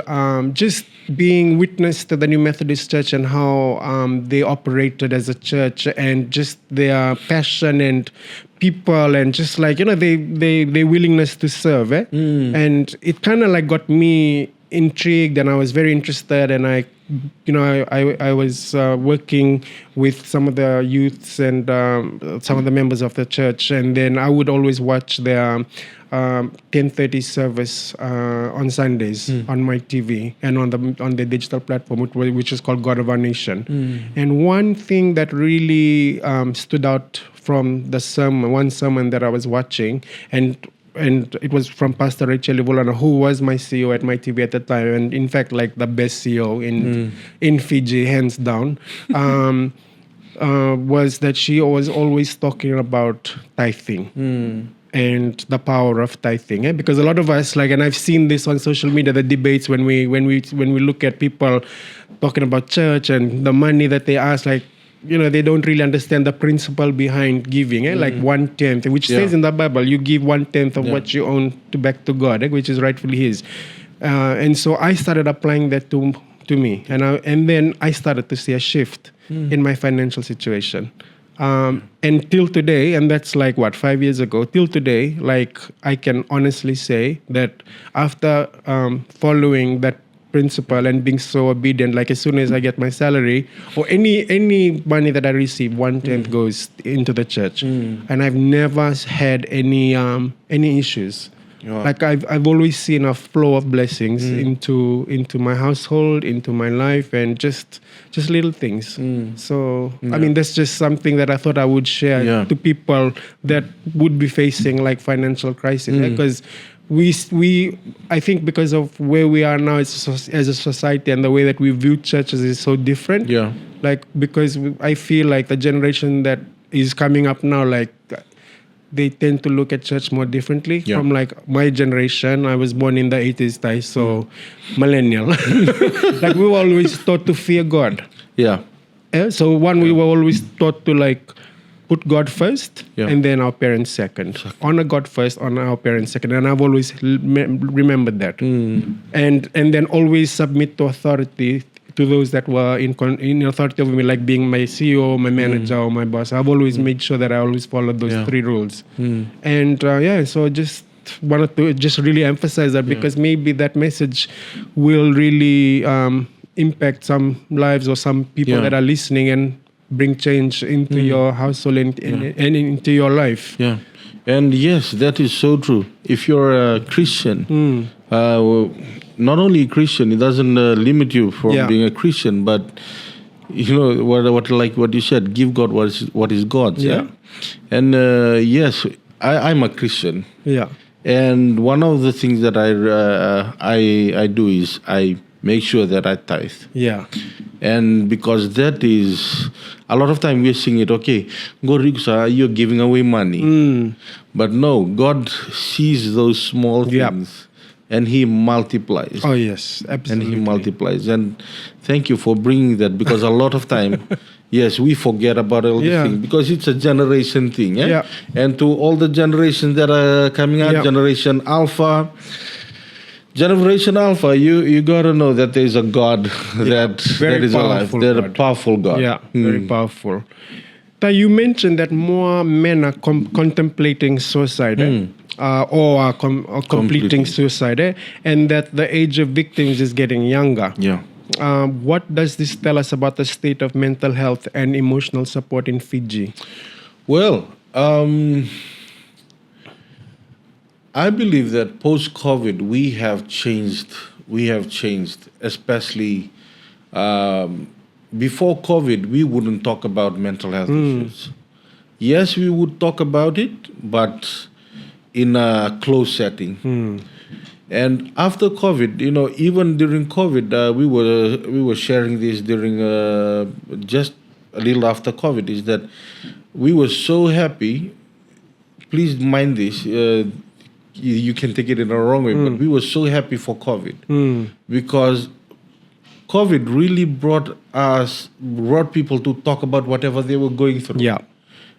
Speaker 1: just being witness to the New Methodist Church and how they operated as a church and just their passion and people and just like, their willingness to serve. And it kind of like got me intrigued, and I was very interested, and I was working with some of the youths and some of the members of the church, and then I would always watch their 10:30 service on Sundays on My TV and on the digital platform, which is called God of Our Nation. And one thing that really stood out from one sermon that I was watching, and it was from Pastor Racheli Wulono, who was my CEO at My TV at the time, and in fact, like the best CEO in Fiji, hands down, was that she was always talking about tithing. And the power of tithing, because a lot of us, and I've seen this on social media, the debates when we look at people talking about church and the money that they ask, they don't really understand the principle behind giving, like 1/10, which says in the Bible, you give 1/10 of what you own back to God, which is rightfully His. And so I started applying that to me, and then I started to see a shift in my financial situation. And till today, and that's 5 years ago, till today, I can honestly say that after following that principle and being so obedient, as soon as I get my salary or any money that I receive, 1/10 goes into the church, and I've never had any issues. I've always seen a flow of blessings into my household, into my life, and just little things. So I mean, that's just something that I thought I would share to people that would be facing financial crisis, because I think because of where we are now as a society and the way that we view churches is so different. Because I feel like the generation that is coming up now, they tend to look at church more differently from my generation. I was born in the 80s, so millennial. We were always taught to fear God. So we were always taught to put God first and then our parents second. Honor God first, honor our parents second. And I've always remembered that. And then always submit to authority, to those that were in authority over me, being my CEO, my manager, or my boss. I've always made sure that I always followed those 3 rules. And so just wanted to just really emphasize that, because maybe that message will really impact some lives or some people that are listening and bring change into your household and into your life.
Speaker 2: And yes, that is so true. If you're a Christian, not only a Christian, it doesn't limit you from being a Christian, but what you said, give God what is God's. And yes, I'm a Christian. And one of the things that I do is I make sure that I tithe.
Speaker 1: Yeah.
Speaker 2: And because that is, a lot of time we're seeing it, okay, go Riksa, you're giving away money. But no, God sees those small things and He multiplies.
Speaker 1: Oh, yes, absolutely.
Speaker 2: And He multiplies. And thank you for bringing that, because a lot of time, yes, we forget about all these things because it's a generation thing.
Speaker 1: Yeah.
Speaker 2: And to all the generations that are coming out, Generation Alpha, you gotta know that there is a God that is alive. They're a powerful God.
Speaker 1: Yeah, very powerful. You mentioned that more men are contemplating suicide or are completing suicide, and that the age of victims is getting younger.
Speaker 2: Yeah.
Speaker 1: What does this tell us about the state of mental health and emotional support in Fiji?
Speaker 2: Well, I believe that post-COVID we have changed, especially before COVID, we wouldn't talk about mental health issues. Yes, we would talk about it, but in a closed setting. And after COVID, even during COVID, we were sharing this during just a little after COVID, is that we were so happy. Please mind this. You can take it in a wrong way, but we were so happy for COVID because COVID really brought people to talk about whatever they were going through.
Speaker 1: Yeah.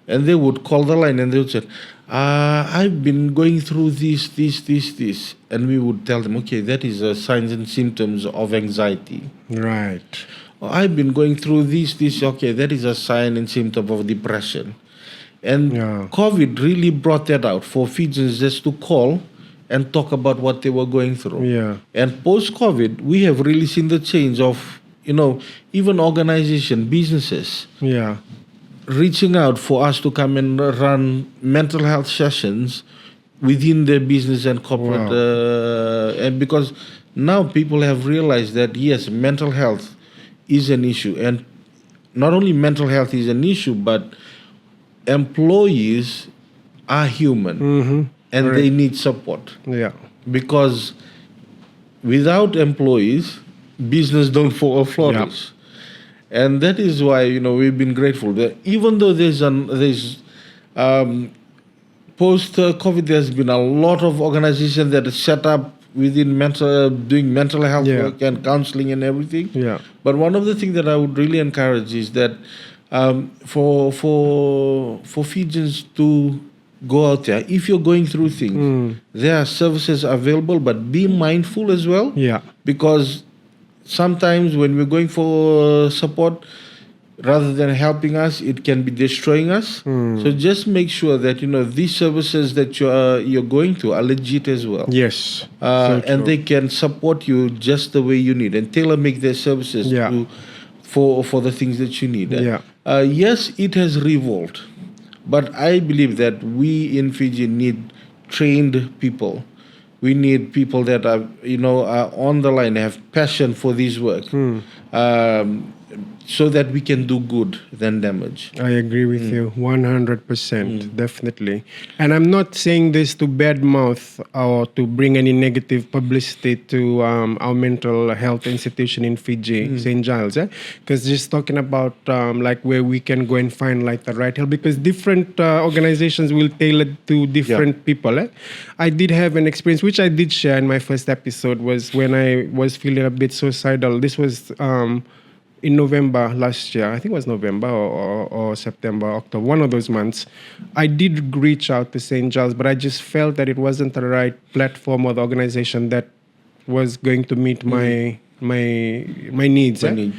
Speaker 2: And they would call the line and they would say, I've been going through this. And we would tell them, okay, that is signs and symptoms of anxiety.
Speaker 1: Right.
Speaker 2: I've been going through this. Okay, that is a sign and symptom of depression. And COVID really brought that out for Fijians just to call and talk about what they were going through.
Speaker 1: Yeah.
Speaker 2: And post-COVID, we have really seen the change of, even organization, businesses, reaching out for us to come and run mental health sessions within their business and corporate. And because now people have realized that, yes, mental health is an issue. And not only mental health is an issue, but employees are human and they need support.
Speaker 1: Yeah.
Speaker 2: Because without employees, business don't flourish. And that is why, we've been grateful that even though there's post-COVID, there's been a lot of organizations that are set up within doing mental health work and counseling and everything.
Speaker 1: Yeah.
Speaker 2: But one of the things that I would really encourage is that for Fijians to go out there, if you're going through things, there are services available, but be mindful as well.
Speaker 1: Yeah.
Speaker 2: Because sometimes when we're going for support, rather than helping us, it can be destroying us. So just make sure that these services that you're going to are legit as well.
Speaker 1: Yes.
Speaker 2: And they can support you just the way you need and tailor make their services for the things that you need. Yes, it has revolved, but I believe that we in Fiji need trained people. We need people that are on the line, have passion for this work, so that we can do good than damage.
Speaker 1: I agree with you 100%, definitely. And I'm not saying this to badmouth or to bring any negative publicity to our mental health institution in Fiji, St. Giles, because just talking about like where we can go and find like the right help, because different organizations will tailor to different people. I did have an experience, which I did share in my first episode, was when I was feeling a bit suicidal. This was in November last year. I think it was November or September, October, one of those months. I did reach out to St. Giles, but I just felt that it wasn't the right platform or the organization that was going to meet my needs. And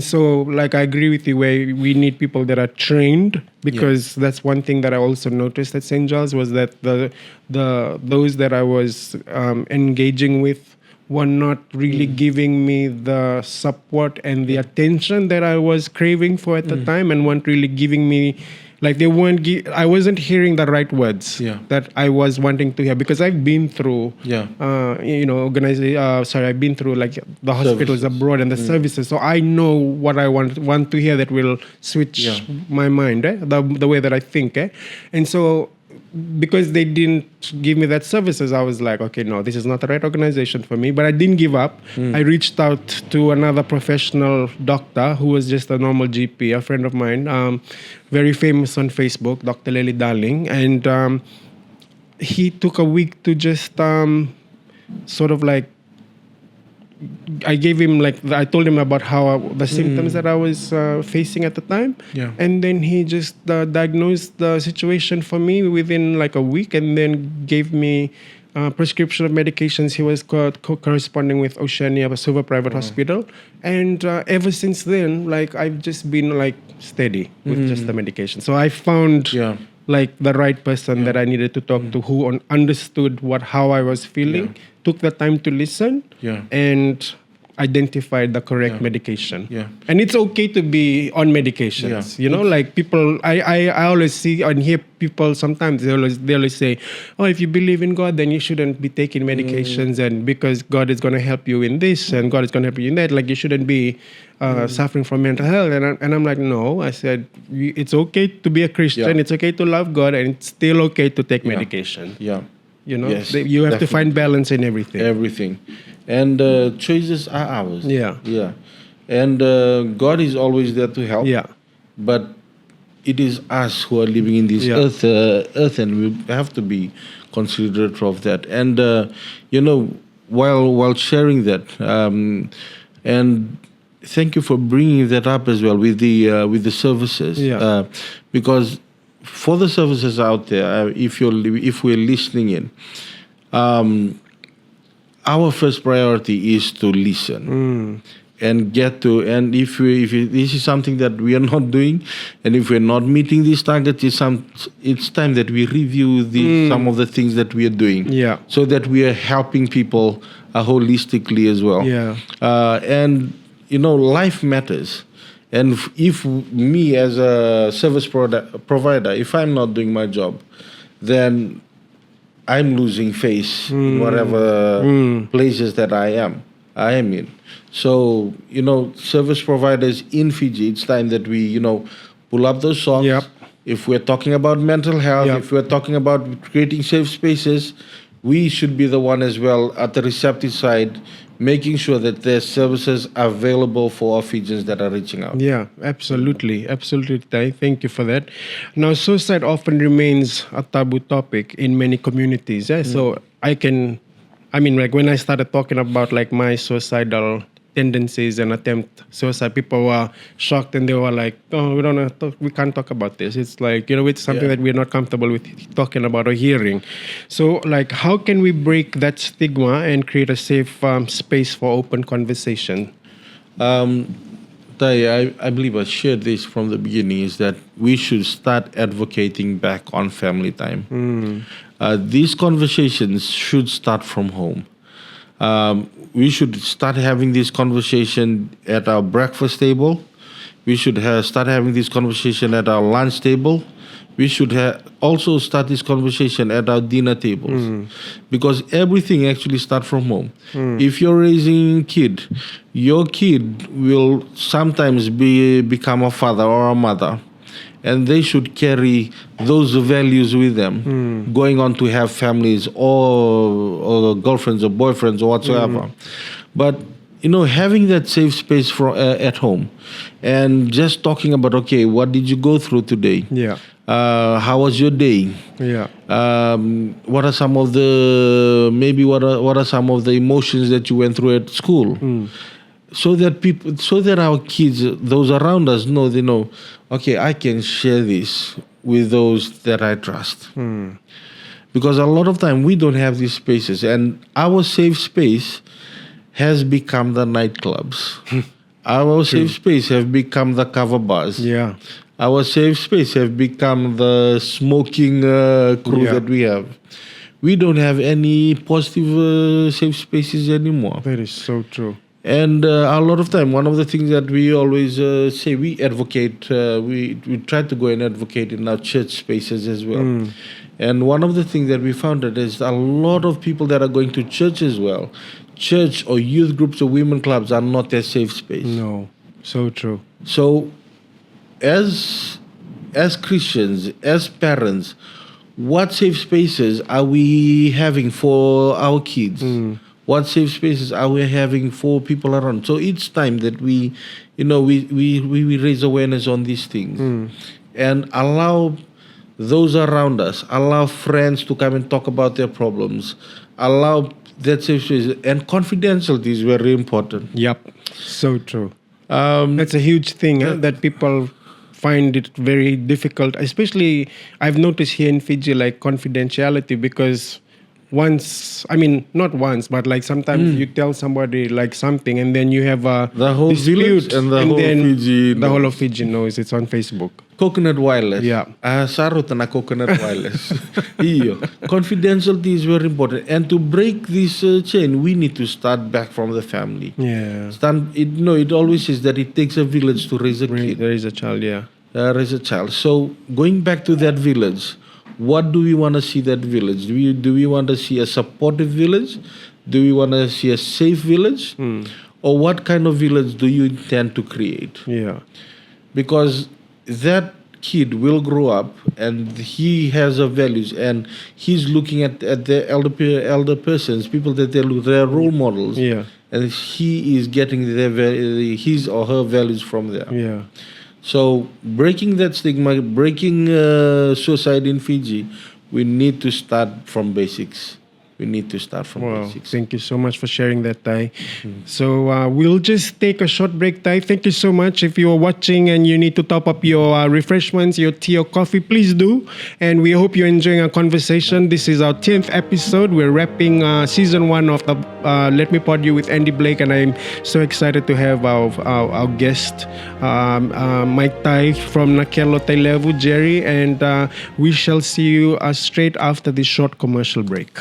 Speaker 1: so, like, I agree with you where we need people that are trained, because that's one thing that I also noticed at St. Giles was that those that I was engaging with were not really giving me the support and the attention that I was craving for at the time, and weren't really giving me, like, they weren't. I wasn't hearing the right words that I was wanting to hear, because I've been through, I've been through like the hospitals abroad and the services, so I know what I want to hear that will switch my mind, the way that I think, and so because they didn't give me that services, I was like, okay, no, this is not the right organization for me. But I didn't give up. I reached out to another professional doctor who was just a normal GP, a friend of mine, very famous on Facebook, Dr. Lely Darling. And he took a week to just sort of like, I gave him I told him about the symptoms that I was facing at the time.
Speaker 2: Yeah.
Speaker 1: And then he just diagnosed the situation for me within like a week, and then gave me prescription of medications. He was corresponding with Oceania, a silver private hospital. And ever since then, like I've just been like steady with just the medication. So I found like the right person that I needed to talk to, who understood how I was feeling, took the time to listen, and identified the correct medication. And it's okay to be on medications. You know, like people, I always see and hear people sometimes, they always say, oh, if you believe in God, then you shouldn't be taking medications, and because God is going to help you in this and God is going to help you in that, like you shouldn't be suffering from mental health. And I'm like, no, I said, it's okay to be a Christian, it's okay to love God, and it's still okay to take medication. You know, you have to find balance in everything.
Speaker 2: Everything. And choices are ours.
Speaker 1: Yeah.
Speaker 2: And God is always there to help. But it is us who are living in this earth, and we have to be considerate of that. And you know, while sharing that, and thank you for bringing that up as well with the services. Because for the services out there, if we're listening in, our first priority is to listen and and if this is something that we are not doing, and if we're not meeting these targets, it's time that we review some of the things that we are doing, so that we are helping people holistically as well. And you know, life matters. And if me as a service provider, if I'm not doing my job, then I'm losing face in whatever places that I am in. So, you know, service providers in Fiji, it's time that we, you know, pull up those socks. If we're talking about mental health, if we're talking about creating safe spaces, we should be the one as well at the receptive side, making sure that there's services available for our Fijians that are reaching out.
Speaker 1: Yeah, absolutely. Absolutely, Tai. Thank you for that. Now, suicide often remains a taboo topic in many communities. So like when I started talking about like my suicidal tendencies and attempt suicide, people were shocked and they were like, oh, we can't talk about this. It's like, you know, it's something that we're not comfortable with talking about or hearing. So like, how can we break that stigma and create a safe space for open conversation?
Speaker 2: Tai, I believe I shared this from the beginning, is that we should start advocating back on family time. These conversations should start from home. We should start having this conversation at our breakfast table. We should start having this conversation at our lunch table. We should also start this conversation at our dinner tables, because everything actually starts from home. If you're raising a kid, your kid will sometimes become a father or a mother, and they should carry those values with them, going on to have families or girlfriends or boyfriends or whatsoever. But, you know, having that safe space at home and just talking about, okay, what did you go through today? How was your day? What are some of what are some of the emotions that you went through at school? So that our kids, those around us, they know, okay, I can share this with those that I trust. Because a lot of time we don't have these spaces, and our safe space has become the nightclubs. Our safe space have become the cover bars. Our safe space have become the smoking crew that we have. We don't have any positive safe spaces anymore.
Speaker 1: That is so true.
Speaker 2: And a lot of time, one of the things that we always say, we advocate, we try to go and advocate in our church spaces as well. And one of the things that we found that is a lot of people that are going to church as well, church or youth groups or women clubs are not a safe space.
Speaker 1: No, so true.
Speaker 2: So as Christians, as parents, what safe spaces are we having for our kids? What safe spaces are we having for people around? So each time that we raise awareness on these things and allow those around us, allow friends to come and talk about their problems, allow that safe space, and confidentiality is very important.
Speaker 1: Yep, so true. That's a huge thing that people find it very difficult. Especially, I've noticed here in Fiji, like confidentiality, because not once, but like sometimes you tell somebody like something, and then you have a
Speaker 2: The whole
Speaker 1: dispute,
Speaker 2: village and the whole
Speaker 1: then
Speaker 2: Fiji
Speaker 1: the whole
Speaker 2: knows.
Speaker 1: of Fiji knows it's on Facebook.
Speaker 2: Coconut wireless.
Speaker 1: Yeah.
Speaker 2: Sarut na coconut wireless. Iyo. Confidentiality is very important. And to break this chain, we need to start back from the family.
Speaker 1: Yeah,
Speaker 2: It always says that it takes a village to raise a kid.
Speaker 1: there is a child. Yeah,
Speaker 2: Raise a child. So going back to that village, what do we want to see that village? Do we want to see a supportive village? Do we want to see a safe village? Or what kind of village do you intend to create?
Speaker 1: yeah,
Speaker 2: Because that kid will grow up and he has a values, and he's looking at the elder persons, people that they're role models,
Speaker 1: yeah,
Speaker 2: and he is getting his or her values from there.
Speaker 1: yeah.
Speaker 2: So breaking that stigma, breaking suicide in Fiji, we need to start from basics. We need to start from
Speaker 1: Wow,
Speaker 2: basics.
Speaker 1: thank you so much for sharing that, Ty. So we'll just take a short break, Ty. Thank you so much. If you're watching and you need to top up your refreshments, your tea or coffee, please do. And we hope you're enjoying our conversation. This is our 10th episode. We're wrapping season 1 of the Let Me Pod You with Andhy Blake, and I'm so excited to have our guest, Mike Ty from Nakelo Vakalevu, Jerry, and we shall see you straight after this short commercial break.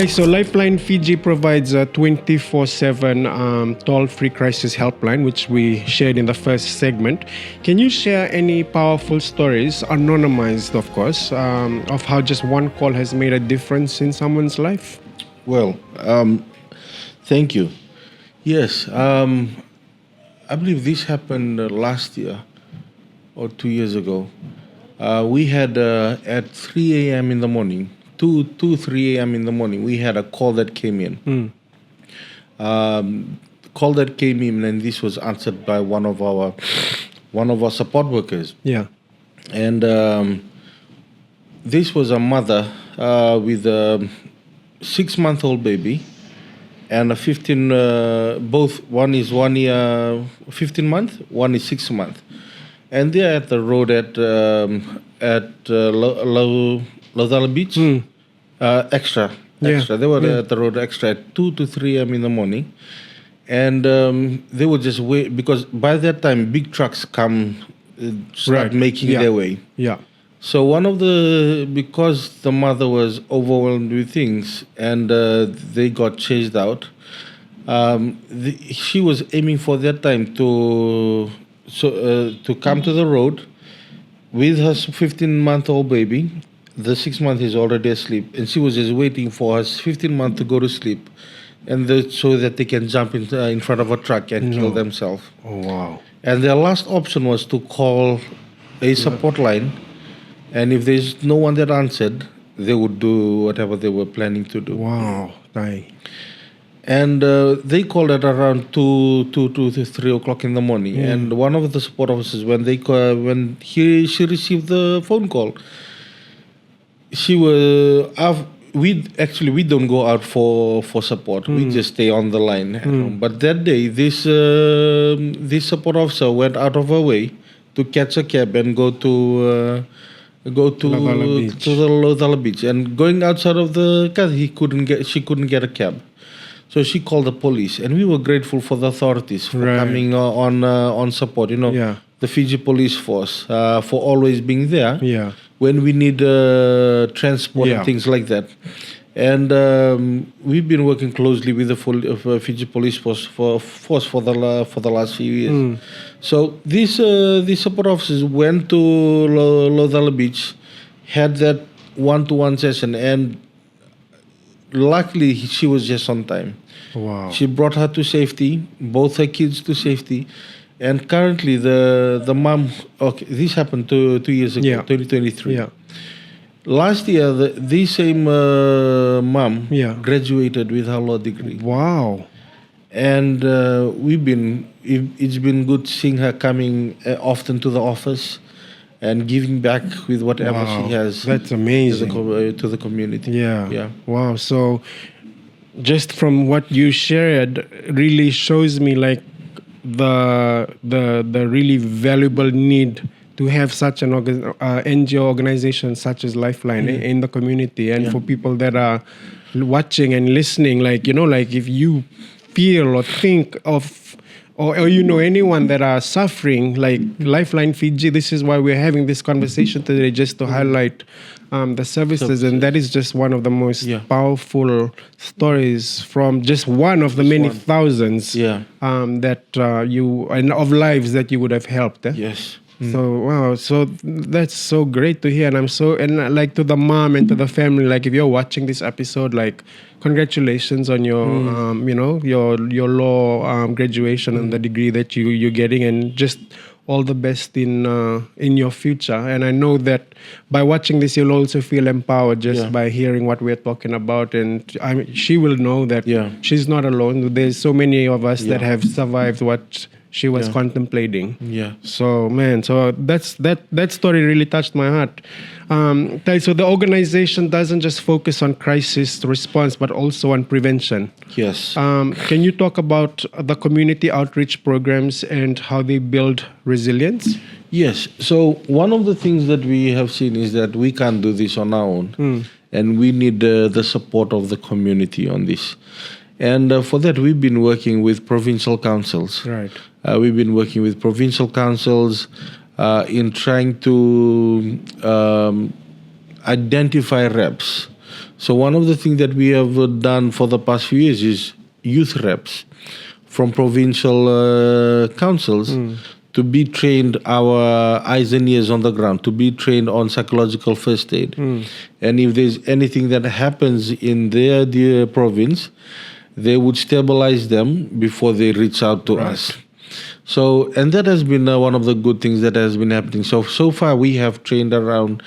Speaker 1: So Lifeline Fiji provides a 24/7 toll-free crisis helpline, which we shared in the first segment. Can you share any powerful stories, anonymized of course, of how just one call has made a difference in someone's life?
Speaker 2: Well, thank you. Yes, I believe this happened last year or 2 years ago. We had at 3 a.m. in the morning, 3 a.m. in the morning, we had a call that came in. Call that came in, and this was answered by one of our support workers.
Speaker 1: Yeah.
Speaker 2: And this was a mother with a 6-month-old baby and a 15. Both, one is 1 year 15 month, one is 6 month, and they're at the road at Lodala Beach. Extra.
Speaker 1: Yeah.
Speaker 2: They were at the road extra at 2 to 3 a.m. in the morning, and they would just wait, because by that time big trucks come start making their way.
Speaker 1: Yeah.
Speaker 2: So because the mother was overwhelmed with things, and they got chased out, she was aiming for that time to come to the road with her 15-month-old baby. The 6 month is already asleep, and she was just waiting for her 15-month to go to sleep, and so that they can jump in front of a truck and kill themselves.
Speaker 1: Oh wow!
Speaker 2: And their last option was to call a support line, and if there's no one that answered, they would do whatever they were planning to do.
Speaker 1: Wow, Ty.
Speaker 2: And they called at around 2 to 3 o'clock in the morning. And one of the support officers, when she received the phone call, we don't go out for support. We just stay on the line. But that day, this support officer went out of her way to catch a cab and go to the Lodala Beach. And going outside of the car, she couldn't get a cab. So she called the police, and we were grateful for the authorities for coming on support. The Fiji police force for always being there.
Speaker 1: Yeah.
Speaker 2: when we need transport and things like that. And we've been working closely with the Fiji Police Force for the last few years. So these support officers went to Lodala Beach, had that one-to-one session, and luckily she was just on time.
Speaker 1: Wow.
Speaker 2: She brought her to safety, both her kids to safety, and currently the mom. Okay, this happened 2 years ago, 2023.
Speaker 1: Yeah.
Speaker 2: Last year, the same mom graduated with her law degree.
Speaker 1: Wow.
Speaker 2: And it's been good seeing her coming often to the office and giving back with whatever she has.
Speaker 1: That's amazing.
Speaker 2: To the community.
Speaker 1: Yeah. Wow. So just from what you shared really shows me like the really valuable need to have such an NGO organization such as Lifeline in the community, and for people that are watching and listening, like, you know, like if you feel or think of or you know anyone that are suffering, like Lifeline Fiji, this is why we're having this conversation today, just to highlight the services. And that is just one of the most powerful stories from just one of the many thousands that of lives that you would have helped.
Speaker 2: Yes.
Speaker 1: So wow, so that's so great to hear, and like to the mom and to the family, like if you're watching this episode, like congratulations on your your law graduation and the degree that you're getting, and just all the best in your future. And I know that by watching this, you'll also feel empowered just by hearing what we're talking about, and she will know that she's not alone. There's so many of us that have survived what she was contemplating. So man, so that story really touched my heart. So the organization doesn't just focus on crisis response, but also on prevention.
Speaker 2: Yes.
Speaker 1: Can you talk about the community outreach programs and how they build resilience?
Speaker 2: Yes. So one of the things that we have seen is that we can't do this on our own, and we need the support of the community on this. And for that, we've been working with provincial councils.
Speaker 1: Right.
Speaker 2: We've been working with provincial councils in trying to identify reps. So one of the things that we have done for the past few years is youth reps from provincial councils to be trained, our eyes and ears on the ground, to be trained on psychological first aid. And if there's anything that happens in their province, they would stabilize them before they reach out to us. So, and that has been one of the good things that has been happening. So far we have trained around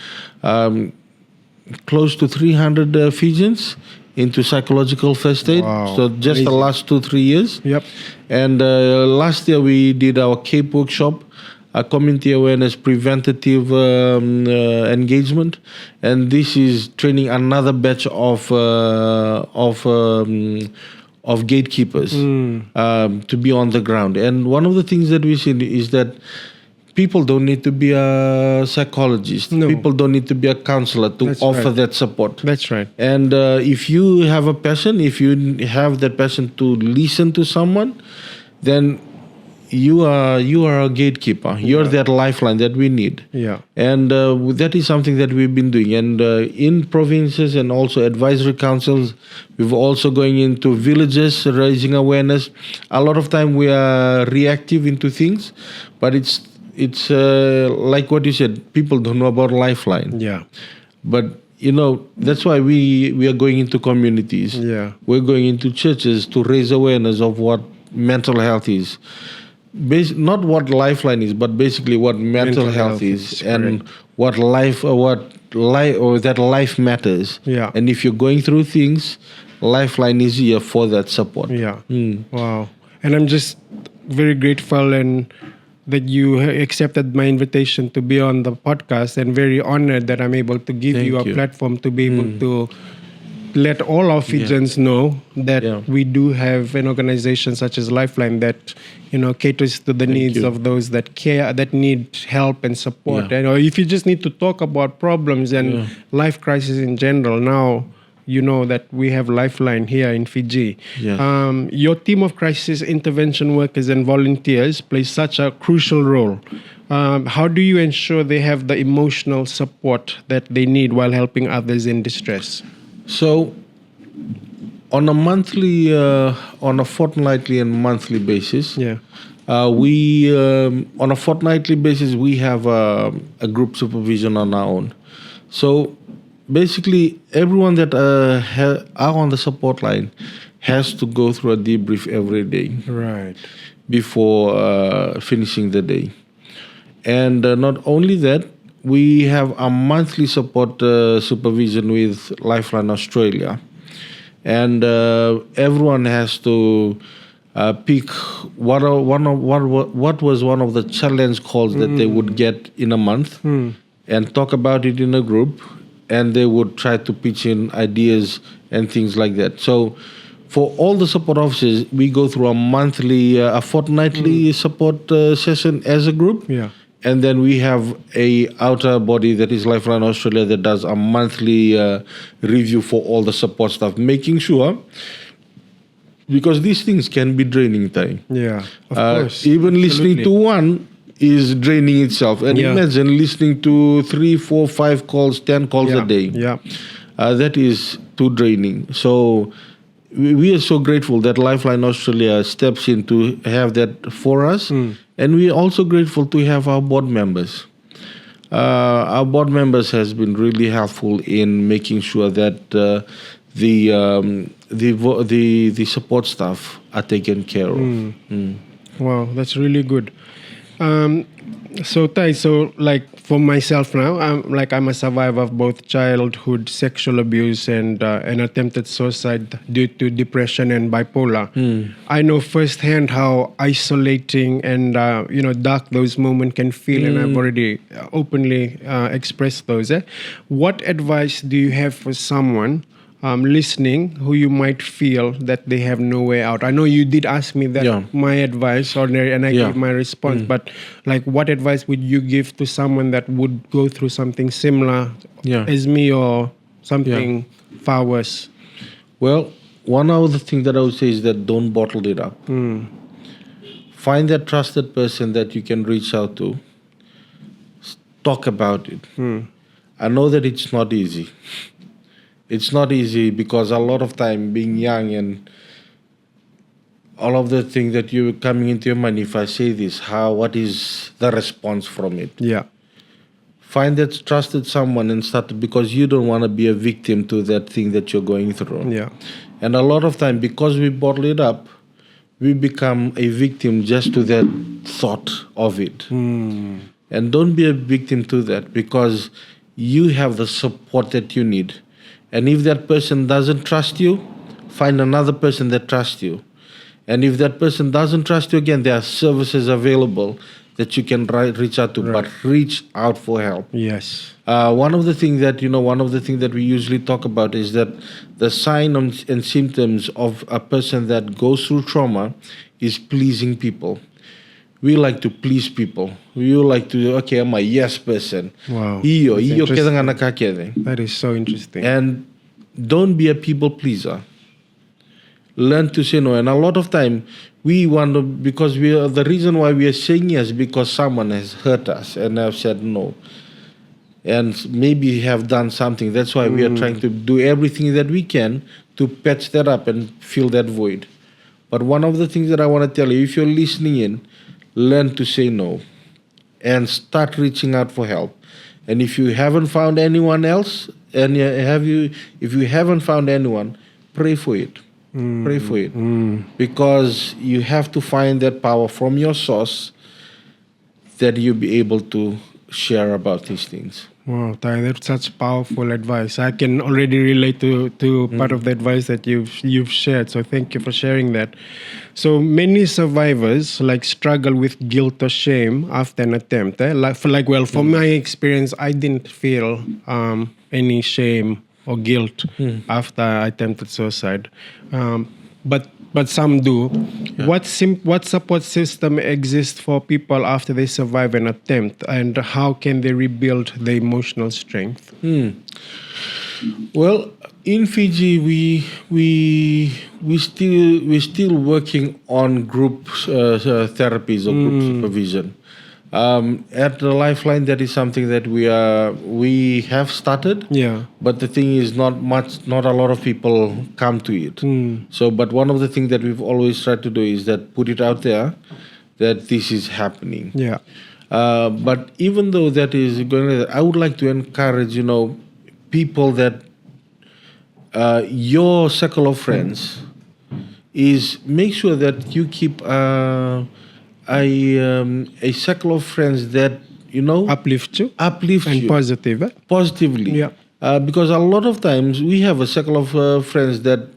Speaker 2: close to 300 Fijians into psychological first aid.
Speaker 1: Wow.
Speaker 2: So just the last 2-3 years.
Speaker 1: Yep.
Speaker 2: And last year we did our CAPE workshop, a community awareness preventative engagement, and this is training another batch of gatekeepers to be on the ground. And one of the things that we see is that people don't need to be a psychologist.
Speaker 1: No.
Speaker 2: People don't need to be a counselor to offer that support.
Speaker 1: That's right.
Speaker 2: And if you have a passion, if you have that passion to listen to someone, then you are a gatekeeper. You're that lifeline that we need. And that is something that we've been doing. And in provinces and also advisory councils, we're also going into villages, raising awareness. A lot of time we are reactive into things, but it's like what you said, people don't know about Lifeline. But that's why we are going into communities. We're going into churches to raise awareness of what mental health is. Not what Lifeline is, but basically what mental health is, and what life that life matters. And if you're going through things, Lifeline is here for that support.
Speaker 1: Wow. And I'm just very grateful and that you accepted my invitation to be on the podcast, and very honored that I'm able to give you a platform to be able to let all our Fijians know that we do have an organization such as Lifeline that caters to the needs of those that care, that need help and support. And if you just need to talk about problems and life crisis in general, now you know that we have Lifeline here in Fiji.
Speaker 2: Yes.
Speaker 1: Your team of crisis intervention workers and volunteers play such a crucial role. How do you ensure they have the emotional support that they need while helping others in distress?
Speaker 2: So, on a fortnightly and monthly basis,
Speaker 1: Yeah.
Speaker 2: we on a fortnightly basis we have a group supervision on our own. So basically, everyone that are on the support line has to go through a debrief every day
Speaker 1: Right.
Speaker 2: before finishing the day. And not only that, we have a monthly support supervision with Lifeline Australia. And everyone has to pick what was one of the challenge calls that they would get in a month and talk about it in a group, and they would try to pitch in ideas and things like that. So for all the support officers, we go through a fortnightly support session as a group.
Speaker 1: Yeah.
Speaker 2: And then we have a outer body that is Lifeline Australia that does a monthly review for all the support staff, making sure, because these things can be draining time.
Speaker 1: Yeah. Of course.
Speaker 2: Even listening
Speaker 1: Absolutely.
Speaker 2: to one is draining itself. And
Speaker 1: Yeah.
Speaker 2: imagine listening to 3, 4, 5 calls, 10 calls
Speaker 1: Yeah.
Speaker 2: a day.
Speaker 1: Yeah.
Speaker 2: That is too draining. So we are so grateful that Lifeline Australia steps in to have that for us. And we are also grateful to have our board members. Our board members has been really helpful in making sure that the support staff are taken care of.
Speaker 1: Wow, that's really good. So Tai, like for myself now, I'm a survivor of both childhood sexual abuse and attempted suicide due to depression and bipolar. I know firsthand how isolating and dark those moments can feel, and I've already openly expressed those. What advice do you have for someone listening who you might feel that they have no way out? I know you did ask me that my advice ordinary, and I gave my response, but like what advice would you give to someone that would go through something similar as me or something far worse?
Speaker 2: Well, one of the things that I would say is that don't bottle it up. Find that trusted person that you can reach out to. Talk about it. I know that it's not easy. It's not easy because a lot of time being young and all of the things that you're coming into your mind, if I say this, what is the response from it?
Speaker 1: Yeah.
Speaker 2: Find that trusted someone and start, because you don't want to be a victim to that thing that you're going through.
Speaker 1: Yeah.
Speaker 2: And a lot of time, because we bottle it up, we become a victim just to that thought of it. And don't be a victim to that, because you have the support that you need. And if that person doesn't trust you, find another person that trusts you. And if that person doesn't trust you, again, there are services available that you can reach out to, but reach out for help.
Speaker 1: Yes.
Speaker 2: One of the things that we usually talk about is that the signs and symptoms of a person that goes through trauma is pleasing people. We like to please people. We like to, okay, I'm a yes person.
Speaker 1: Wow.
Speaker 2: Iyo
Speaker 1: That's
Speaker 2: kita ngana kakede.
Speaker 1: That is so interesting.
Speaker 2: And don't be a people pleaser. Learn to say no. And a lot of time we want to, because the reason why we are saying yes because someone has hurt us and have said no. And maybe have done something. That's why we are trying to do everything that we can to patch that up and fill that void. But one of the things that I want to tell you, if you're listening in, learn to say no and start reaching out for help. And if you haven't found anyone else, and if you haven't found anyone, pray for it. Pray for it. Because you have to find that power from your source that you'll be able to share about these things.
Speaker 1: Wow, Ty, that's such powerful advice. I can already relate to part of the advice that you've shared. So thank you for sharing that. So many survivors struggle with guilt or shame after an attempt. For my experience, I didn't feel any shame or guilt after I attempted suicide. But some do.
Speaker 2: Yeah.
Speaker 1: What support system exists for people after they survive an attempt, and how can they rebuild their emotional strength?
Speaker 2: Well, In Fiji, we still working on group therapies or group supervision. At the Lifeline, that is something that we have started.
Speaker 1: Yeah.
Speaker 2: But the thing is, not a lot of people come to it. So, but one of the things that we've always tried to do is that put it out there that this is happening.
Speaker 1: Yeah.
Speaker 2: But even though that is going, I would like to encourage, people that your circle of friends is make sure that you keep a circle of friends that
Speaker 1: Uplift you
Speaker 2: uplift
Speaker 1: and
Speaker 2: you
Speaker 1: positive.
Speaker 2: positively.
Speaker 1: Yeah.
Speaker 2: Because a lot of times we have a circle of friends that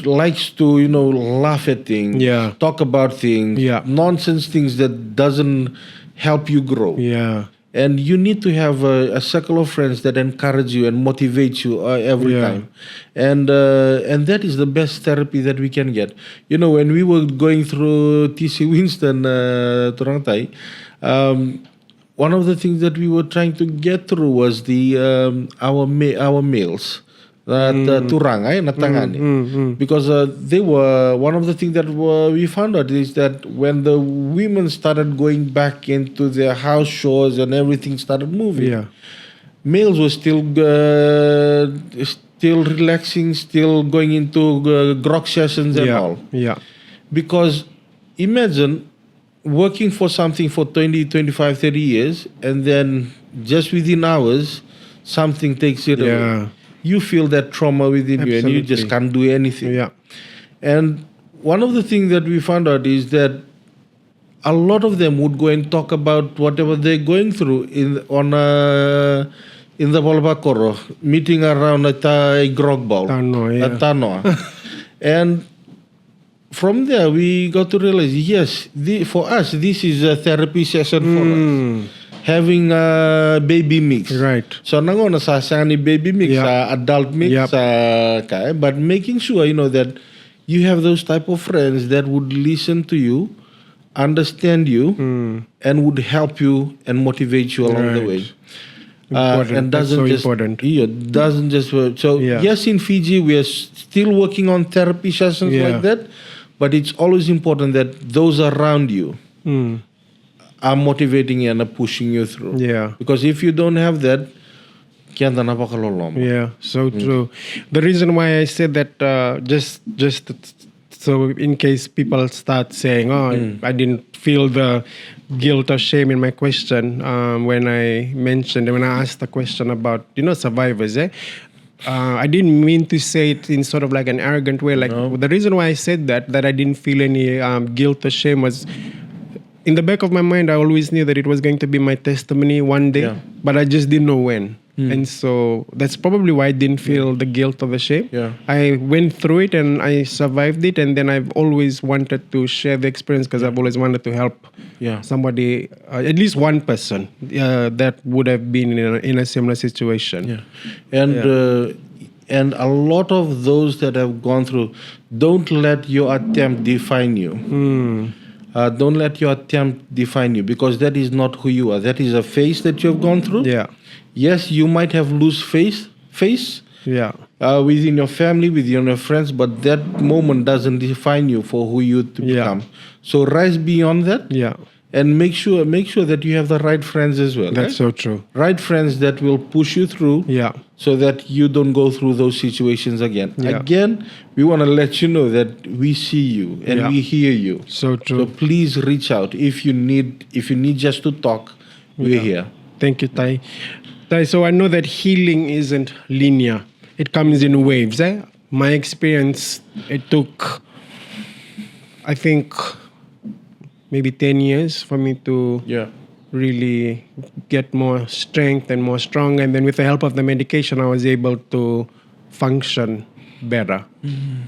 Speaker 2: likes to laugh at things,
Speaker 1: Yeah.
Speaker 2: talk about things,
Speaker 1: Yeah.
Speaker 2: nonsense things that doesn't help you grow.
Speaker 1: Yeah.
Speaker 2: And you need to have a circle of friends that encourage you and motivate you every
Speaker 1: Yeah.
Speaker 2: time, and that is the best therapy that we can get. When we were going through TC Winston, Turangtai, one of the things that we were trying to get through was the our males. Turang natangani. Because they were one of the things that we found out is that when the women started going back into their house chores and everything started moving,
Speaker 1: Yeah.
Speaker 2: males were still relaxing, still going into grog sessions and
Speaker 1: Yeah.
Speaker 2: all.
Speaker 1: Yeah.
Speaker 2: Because imagine working for something for 20, 25, 30 years, and then just within hours, something takes it away.
Speaker 1: Yeah.
Speaker 2: You feel that trauma within you, and you just
Speaker 1: Absolutely.
Speaker 2: can't do anything.
Speaker 1: Yeah.
Speaker 2: And one of the things that we found out is that a lot of them would go and talk about whatever they're going through in the Balbakoro, meeting around a grog bowl,
Speaker 1: Tano,
Speaker 2: a
Speaker 1: yeah.
Speaker 2: tanoa. And from there, we got to realize, yes, for us, this is a therapy session for us. Having a baby mix.
Speaker 1: Right.
Speaker 2: So nango na sasani baby mix,
Speaker 1: Yeah.
Speaker 2: adult mix,
Speaker 1: Yep.
Speaker 2: but making sure that you have those type of friends that would listen to you, understand you, and would help you and motivate you along the
Speaker 1: Right.
Speaker 2: way.
Speaker 1: Important.
Speaker 2: And
Speaker 1: That's
Speaker 2: doesn't
Speaker 1: so
Speaker 2: just
Speaker 1: important.
Speaker 2: doesn't just work. So
Speaker 1: Yeah.
Speaker 2: yes, in Fiji we are still working on therapy sessions like that, but it's always important that those around you are motivating you and are pushing you through.
Speaker 1: Yeah.
Speaker 2: Because if you don't have that, kian tanah pa kalolom.
Speaker 1: Yeah, so true. The reason why I said that, just so in case people start saying, "Oh, I didn't feel the guilt or shame in my question," when I asked the question about survivors, I didn't mean to say it in sort of like an arrogant way. Like the reason why I said that I didn't feel any guilt or shame was, in the back of my mind, I always knew that it was going to be my testimony one day, but I just didn't know when. And so that's probably why I didn't feel the guilt or the shame.
Speaker 2: Yeah.
Speaker 1: I went through it and I survived it, and then I've always wanted to share the experience because I've always wanted to help somebody, at least one person that would have been in a similar situation.
Speaker 2: Yeah. And a lot of those that have gone through, don't let your attempt define you. Don't let your attempt define you, because that is not who you are. That is a phase that you have gone through.
Speaker 1: Yeah.
Speaker 2: Yes, you might have lost face
Speaker 1: Yeah.
Speaker 2: within your family, within your friends, but that moment doesn't define you for who you to become. So rise beyond that.
Speaker 1: Yeah.
Speaker 2: And make sure that you have the right friends as well.
Speaker 1: That's so true.
Speaker 2: Right friends that will push you through.
Speaker 1: Yeah.
Speaker 2: So that you don't go through those situations again.
Speaker 1: Yeah.
Speaker 2: Again, we want to let you know that we see you and we hear you.
Speaker 1: So true.
Speaker 2: So please reach out if you need just to talk. We're here.
Speaker 1: Thank you, Tai. Tai, so I know that healing isn't linear. It comes in waves. My experience, it took, I think, maybe 10 years for me to really get more strength and more strong. And then with the help of the medication, I was able to function better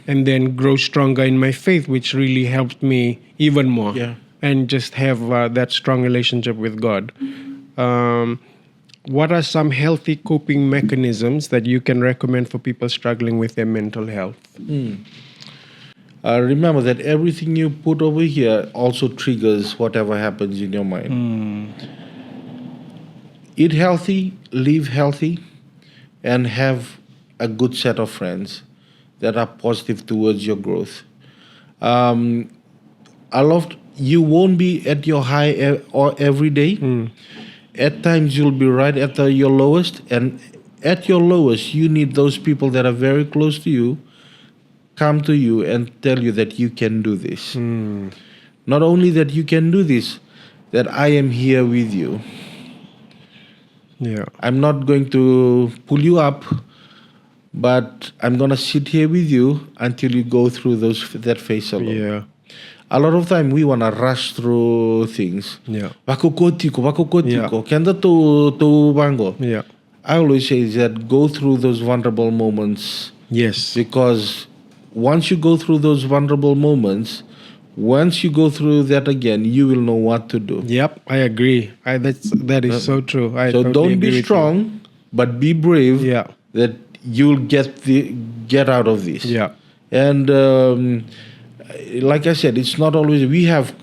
Speaker 1: and then grow stronger in my faith, which really helped me even more. And just have that strong relationship with God. What are some healthy coping mechanisms that you can recommend for people struggling with their mental health?
Speaker 2: Remember that everything you put over here also triggers whatever happens in your mind. Eat healthy, live healthy, and have a good set of friends that are positive towards your growth. Um, I love you won't be at your high or every day. At times you'll be right at your lowest, and at your lowest you need those people that are very close to you come to you and tell you that you can do this. Not only that you can do this, that I am here with you.
Speaker 1: Yeah.
Speaker 2: I'm not going to pull you up, but I'm gonna sit here with you until you go through that phase alone.
Speaker 1: Yeah.
Speaker 2: A lot of time we wanna rush through things.
Speaker 1: Yeah.
Speaker 2: Wakukotiko,
Speaker 1: Yeah.
Speaker 2: kenda tu bango.
Speaker 1: Yeah.
Speaker 2: I always say that go through those vulnerable moments,
Speaker 1: Yes.
Speaker 2: because once you go through those vulnerable moments, once you go through that again, you will know what to do.
Speaker 1: Yep, I agree. That is so true. I
Speaker 2: So
Speaker 1: totally
Speaker 2: don't
Speaker 1: agree
Speaker 2: be
Speaker 1: with
Speaker 2: strong, but be brave.
Speaker 1: you. Yeah.
Speaker 2: That you'll get out of this.
Speaker 1: Yeah.
Speaker 2: And like I said, it's not always we have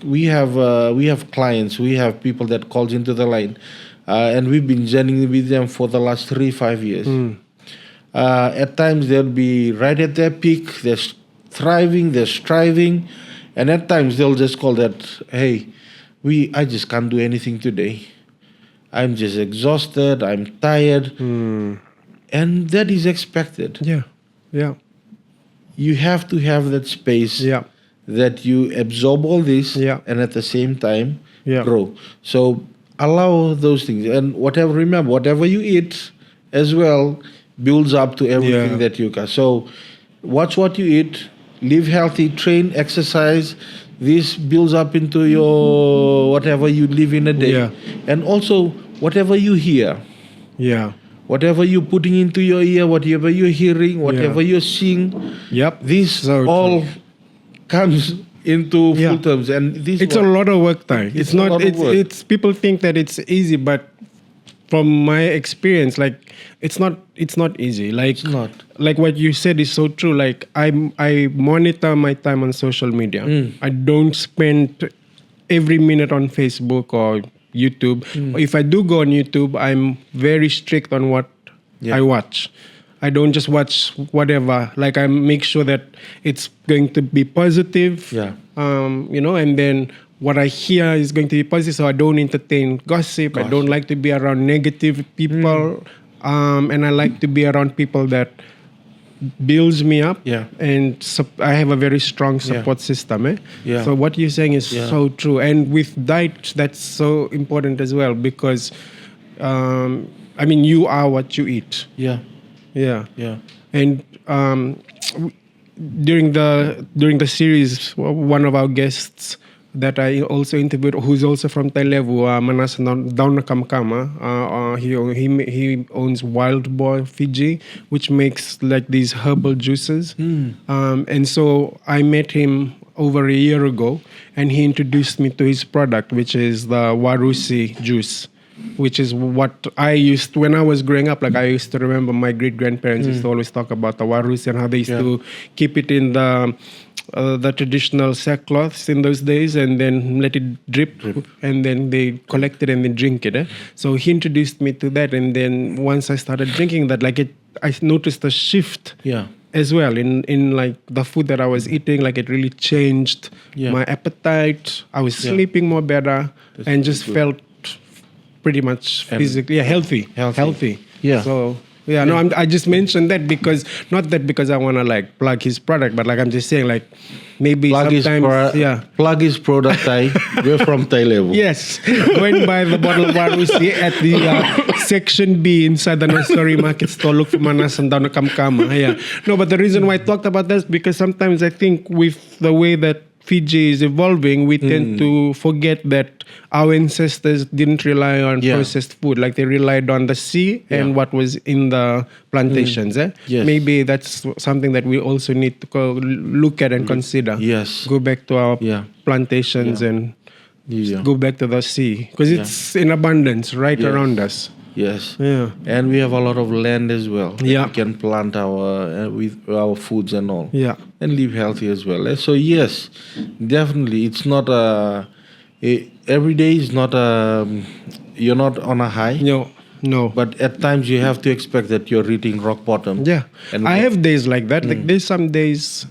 Speaker 2: clients, we have people that calls into the line, and we've been journeying with them for the last 3-5 years. At times they'll be right at their peak, they're thriving, they're striving, and at times they'll just call that, hey, I just can't do anything today. I'm just exhausted, I'm tired. And that is expected.
Speaker 1: Yeah. Yeah.
Speaker 2: You have to have that space
Speaker 1: Yeah.
Speaker 2: that you absorb all this,
Speaker 1: Yeah.
Speaker 2: and at the same time
Speaker 1: Yeah.
Speaker 2: grow. So allow those things, and remember, whatever you eat as well builds up to everything
Speaker 1: Yeah.
Speaker 2: that you got. So watch what you eat, live healthy, train, exercise. This builds up into your whatever you live in a day.
Speaker 1: Yeah.
Speaker 2: And also whatever you hear,
Speaker 1: Yeah.
Speaker 2: whatever you're putting into your ear, whatever you're hearing, whatever you're seeing,
Speaker 1: Yep.
Speaker 2: this
Speaker 1: So
Speaker 2: all
Speaker 1: true.
Speaker 2: comes into
Speaker 1: Yeah.
Speaker 2: full terms. And this
Speaker 1: It's a lot of work, Ty.
Speaker 2: It's a
Speaker 1: not.
Speaker 2: lot of work.
Speaker 1: It's people think that it's easy, but from my experience, like it's not. It's not easy. Like
Speaker 2: It's not.
Speaker 1: Like what you said is so true. Like I monitor my time on social media. I don't spend every minute on Facebook or YouTube. If I do go on YouTube, I'm very strict on what I watch. I don't just watch whatever. Like I make sure that it's going to be positive.
Speaker 2: Yeah.
Speaker 1: And then what I hear is going to be positive. So I don't entertain gossip. I don't like to be around negative people. And I like to be around people that builds me up.
Speaker 2: Yeah.
Speaker 1: And I have a very strong support system.
Speaker 2: Yeah.
Speaker 1: So what you're saying is so true. And with diet, that's so important as well because, you are what you eat.
Speaker 2: Yeah.
Speaker 1: Yeah.
Speaker 2: Yeah.
Speaker 1: And during the series, one of our guests that I also interviewed, who's also from Tailevu, Manas Dauna he owns Wild Boar Fiji, which makes like these herbal juices. And so I met him over a year ago, and he introduced me to his product, which is the Warusi juice, which is what I used when I was growing up. Like I used to remember my great grandparents used to always talk about the Warusi and how they used to keep it in the traditional sackcloths in those days and then let it drip. And then they collect it and then drink it. So he introduced me to that, and then once I started drinking that, I noticed a shift. As well in like the food that I was eating, like it really changed my appetite. I was sleeping more better and just felt pretty much physically healthy.
Speaker 2: Yeah.
Speaker 1: So I just mentioned that because I want to like plug his product, but like I'm just saying like maybe
Speaker 2: plug
Speaker 1: sometimes
Speaker 2: plug his product. We're from Tailevu.
Speaker 1: Yes, going by the bottle of Warusi at the section B inside the nursery market store. Look for Manas and Dauna Kamkama. Yeah. No, but the reason why I talked about this because sometimes I think with the way that Fiji is evolving, we tend to forget that our ancestors didn't rely on processed food. Like they relied on the sea and what was in the plantations.
Speaker 2: Yes.
Speaker 1: Maybe that's something that we also need to look at and consider.
Speaker 2: Yes.
Speaker 1: Go back to our plantations and go back to the sea. Because it's in abundance right around us.
Speaker 2: Yes.
Speaker 1: Yeah.
Speaker 2: And we have a lot of land as well.
Speaker 1: Yeah.
Speaker 2: We can plant with our foods and all.
Speaker 1: Yeah.
Speaker 2: And live healthy as well. So yes, definitely, it's not every day is not you're not on a high.
Speaker 1: No. No.
Speaker 2: But at times you have to expect that you're reaching rock bottom.
Speaker 1: Yeah.
Speaker 2: And
Speaker 1: I have days like that. Like there's some days,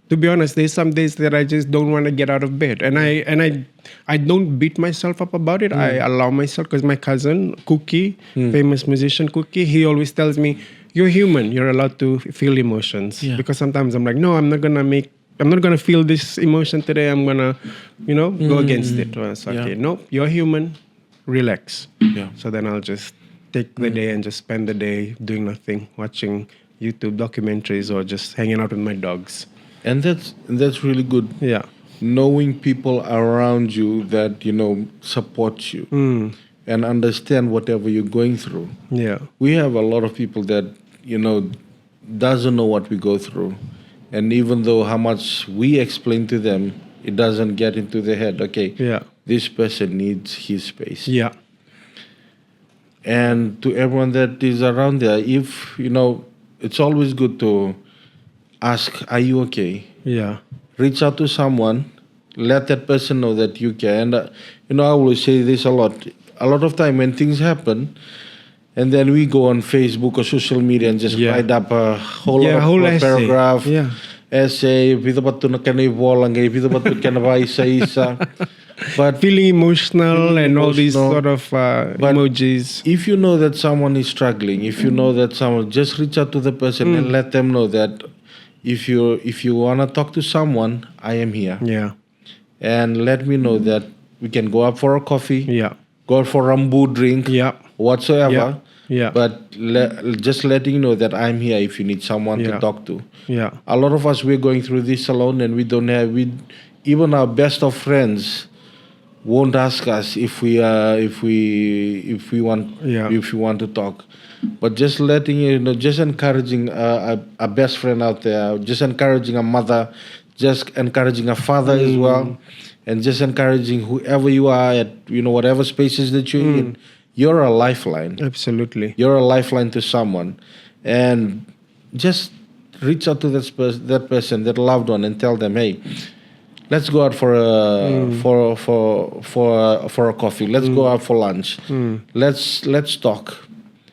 Speaker 1: to be honest, there's some days that I just don't want to get out of bed. And I don't beat myself up about it. I allow myself, because my cousin, Cookie, famous musician Cookie, he always tells me, you're human. You're allowed to feel emotions.
Speaker 2: Yeah.
Speaker 1: Because sometimes I'm like, no, I'm not gonna feel this emotion today. I'm gonna, go against it. Well, it's okay.
Speaker 2: Yeah.
Speaker 1: Nope, you're human. Relax.
Speaker 2: Yeah.
Speaker 1: So then I'll just take the day and just spend the day doing nothing, watching YouTube documentaries or just hanging out with my dogs.
Speaker 2: And that's really good.
Speaker 1: Yeah.
Speaker 2: Knowing people around you that support you and understand whatever you're going through.
Speaker 1: Yeah.
Speaker 2: We have a lot of people that doesn't know what we go through, and even though how much we explain to them, it doesn't get into their head. Okay,
Speaker 1: Yeah.
Speaker 2: this person needs his space.
Speaker 1: Yeah.
Speaker 2: And to everyone that is around there, if it's always good to ask, are you okay?
Speaker 1: Yeah.
Speaker 2: Reach out to someone, let that person know that you care. And I always say this a lot. A lot of time when things happen, and then we go on Facebook or social media and just write up a whole
Speaker 1: essay.
Speaker 2: paragraph,
Speaker 1: Yeah.
Speaker 2: essay, but
Speaker 1: Feeling emotional and all these
Speaker 2: emotional.
Speaker 1: sort of emojis.
Speaker 2: if you know that someone is struggling, if you know that someone, just reach out to the person and let them know that if you want to talk to someone, I am here.
Speaker 1: Yeah.
Speaker 2: And let me know that we can go out for a coffee,
Speaker 1: Yeah.
Speaker 2: go out for a rambu drink,
Speaker 1: Yeah.
Speaker 2: whatsoever.
Speaker 1: Yeah. Yeah.
Speaker 2: But just letting you know that I'm here if you need someone to talk to.
Speaker 1: Yeah.
Speaker 2: A lot of us, we're going through this alone, and we don't have, even our best of friends won't ask us if we want to talk. But just letting just encouraging a best friend out there, just encouraging a mother, just encouraging a father as well, and just encouraging whoever you are at whatever spaces that you're in. You're a lifeline.
Speaker 1: Absolutely.
Speaker 2: You're a lifeline to someone, and just reach out to that person, that loved one, and tell them, hey, let's go out for a coffee. Let's go out for lunch. Let's talk.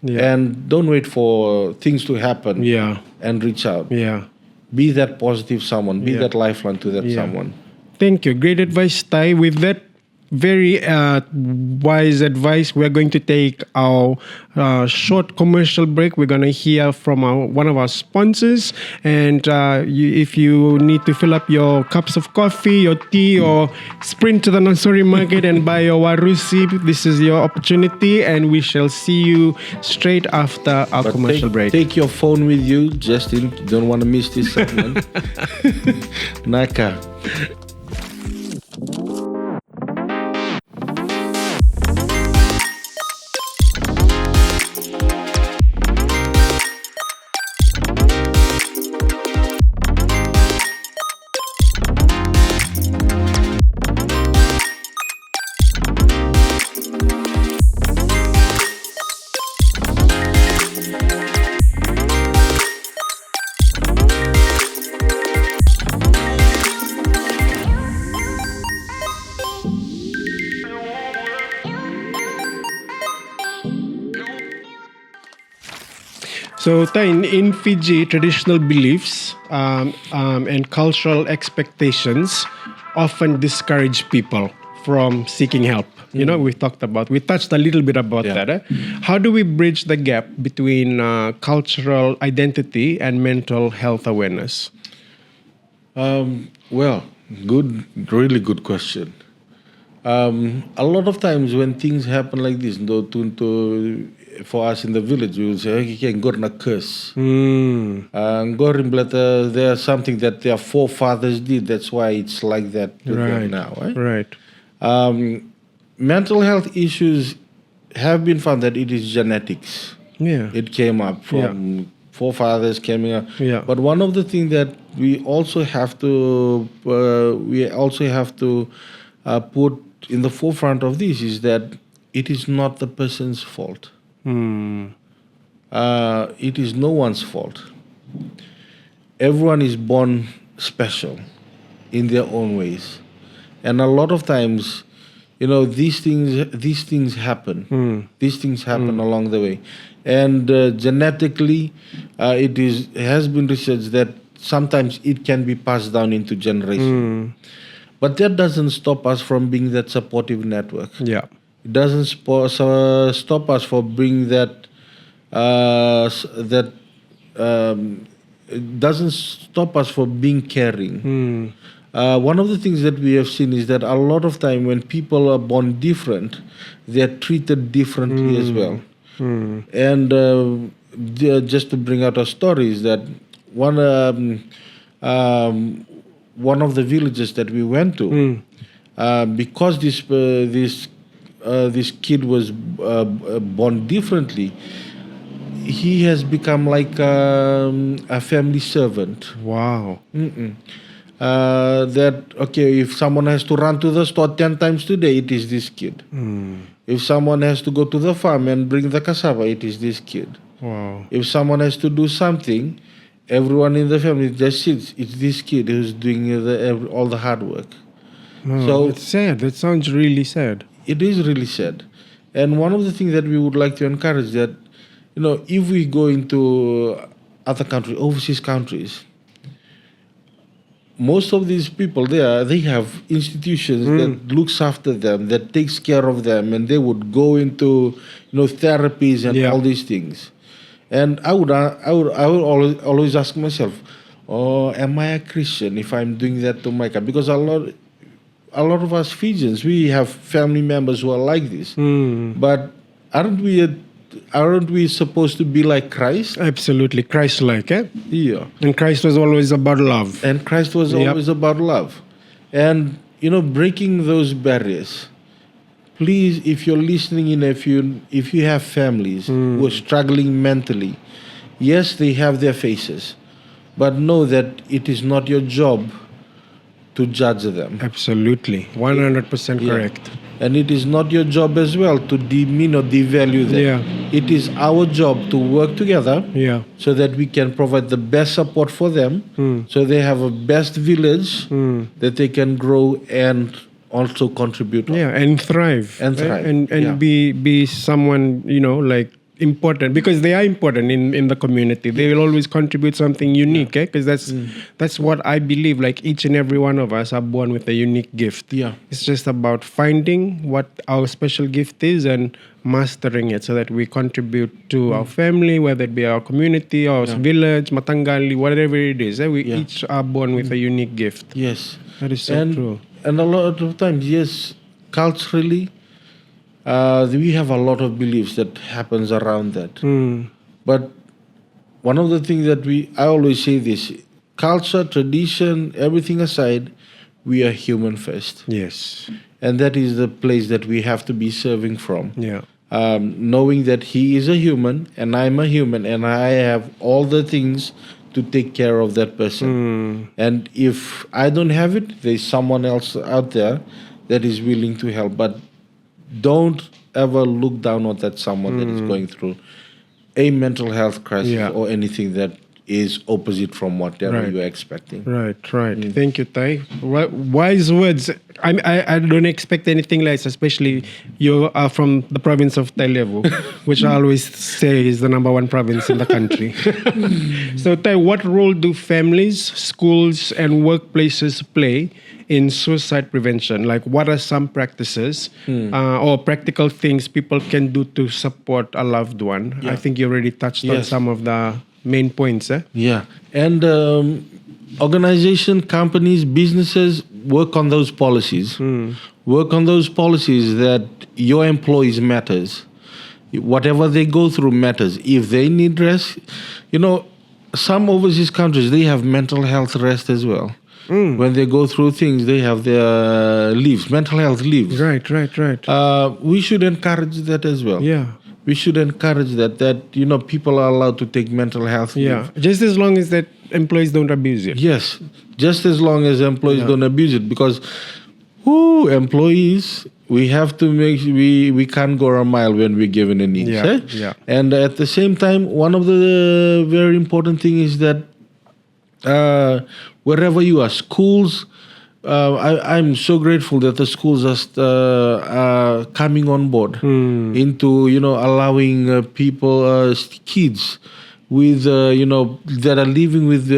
Speaker 1: Yeah.
Speaker 2: And don't wait for things to happen.
Speaker 1: Yeah.
Speaker 2: And reach out.
Speaker 1: Yeah.
Speaker 2: Be that positive someone. Be
Speaker 1: Yeah.
Speaker 2: that lifeline to that
Speaker 1: Yeah.
Speaker 2: someone.
Speaker 1: Thank you. Great advice, Ty. With that very wise advice, we're going to take our short commercial break. We're going to hear from one of our sponsors. And if you need to fill up your cups of coffee, your tea, or sprint to the Nasori market and buy your warusi, this is your opportunity. And we shall see you straight after our commercial break.
Speaker 2: Take your phone with you, just in don't want to miss this segment. Naka.
Speaker 1: So, in Fiji, traditional beliefs and cultural expectations often discourage people from seeking help. We touched a little bit about that. How do we bridge the gap between cultural identity and mental health awareness?
Speaker 2: Well, really good question. A lot of times when things happen like this, for us in the village, we will say, you can go na curse. There's something that their forefathers did. That's why it's like that with them now.
Speaker 1: Right.
Speaker 2: Mental health issues have been found that it is genetics.
Speaker 1: Yeah.
Speaker 2: It came up from forefathers coming up.
Speaker 1: Yeah.
Speaker 2: But one of the things that we also have to put in the forefront of this is that it is not the person's fault. It is no one's fault. Everyone is born special in their own ways. And a lot of times these things happen. These things happen along the way, and genetically, has been researched that sometimes it can be passed down into generation. But that doesn't stop us from being that supportive network.
Speaker 1: Yeah.
Speaker 2: It doesn't stop us from being that it doesn't stop us from being caring. One of the things that we have seen is that a lot of time when people are born different, they are treated differently as well. And just to bring out a story is that one of the villages that we went to, because this kid was born differently, he has become like a family servant.
Speaker 1: Wow.
Speaker 2: If someone has to run to the store 10 times today, it is this kid. If someone has to go to the farm and bring the cassava, it is this kid.
Speaker 1: Wow.
Speaker 2: If someone has to do something, everyone in the family just sits. It's this kid who's doing all the hard work.
Speaker 1: So it's sad. That sounds really sad.
Speaker 2: It is really sad. And one of the things that we would like to encourage that, if we go into other countries, overseas countries, most of these people there, they have institutions that looks after them, that takes care of them, and they would go into therapies and all these things. And I would always ask myself, am I a Christian if I'm doing that to my country? Because a lot of us Fijians, we have family members who are like this. But aren't we supposed to be like Christ?
Speaker 1: Absolutely, Christ-like, eh?
Speaker 2: Yeah.
Speaker 1: And Christ was always about love.
Speaker 2: And Christ was always about love. And, breaking those barriers. Please, if you're listening in, if you have families who are struggling mentally, yes, they have their faces. But know that it is not your job to judge them.
Speaker 1: Absolutely. 100% correct.
Speaker 2: And it is not your job as well to demean or devalue them.
Speaker 1: Yeah.
Speaker 2: It is our job to work together so that we can provide the best support for them, so they have a best village that they can grow and also contribute.
Speaker 1: And thrive.
Speaker 2: And thrive.
Speaker 1: And be someone, like important, because they are important in the community. They will always contribute something unique, because that's what I believe. Like each and every one of us are born with a unique gift. It's just about finding what our special gift is and mastering it so that we contribute to our family, whether it be our community, our village, Matangali, whatever it is. We each are born with a unique gift.
Speaker 2: Yes.
Speaker 1: That is so true.
Speaker 2: And a lot of times, yes, culturally, we have a lot of beliefs that happens around that. But one of the things that I always say this, culture, tradition, everything aside, we are human first.
Speaker 1: Yes.
Speaker 2: And that is the place that we have to be serving from.
Speaker 1: Yeah.
Speaker 2: Knowing that he is a human and I'm a human and I have all the things to take care of that person. And if I don't have it, there's someone else out there that is willing to help. But don't ever look down on that someone that is going through a mental health crisis or anything that is opposite from whatever you're expecting.
Speaker 1: Right. Thank you, Tai. Wise words. I don't expect anything less, especially you are from the province of Vakalevu, which I always say is the #1 province in the country. So, Tai, what role do families, schools, and workplaces play in suicide prevention? Like, what are some practices or practical things people can do to support a loved one? I think you already touched on some of the main points, eh?
Speaker 2: Yeah. And organization, companies, businesses work on those policies. Work on those policies that your employees matters. Whatever they go through matters. If they need rest, some overseas countries, they have mental health rest as well. When they go through things, they have their leaves, mental health leaves.
Speaker 1: Right.
Speaker 2: We should encourage that as well.
Speaker 1: Yeah.
Speaker 2: We should encourage that people are allowed to take mental health leave.
Speaker 1: Just as long as that employees don't abuse it.
Speaker 2: Yes, just as long as employees don't abuse it, because employees, we have to we can't go a mile when we're given a need. And at the same time, one of the very important thing is that wherever you are, schools, I'm so grateful that the schools are coming on board into allowing people, kids with that are living with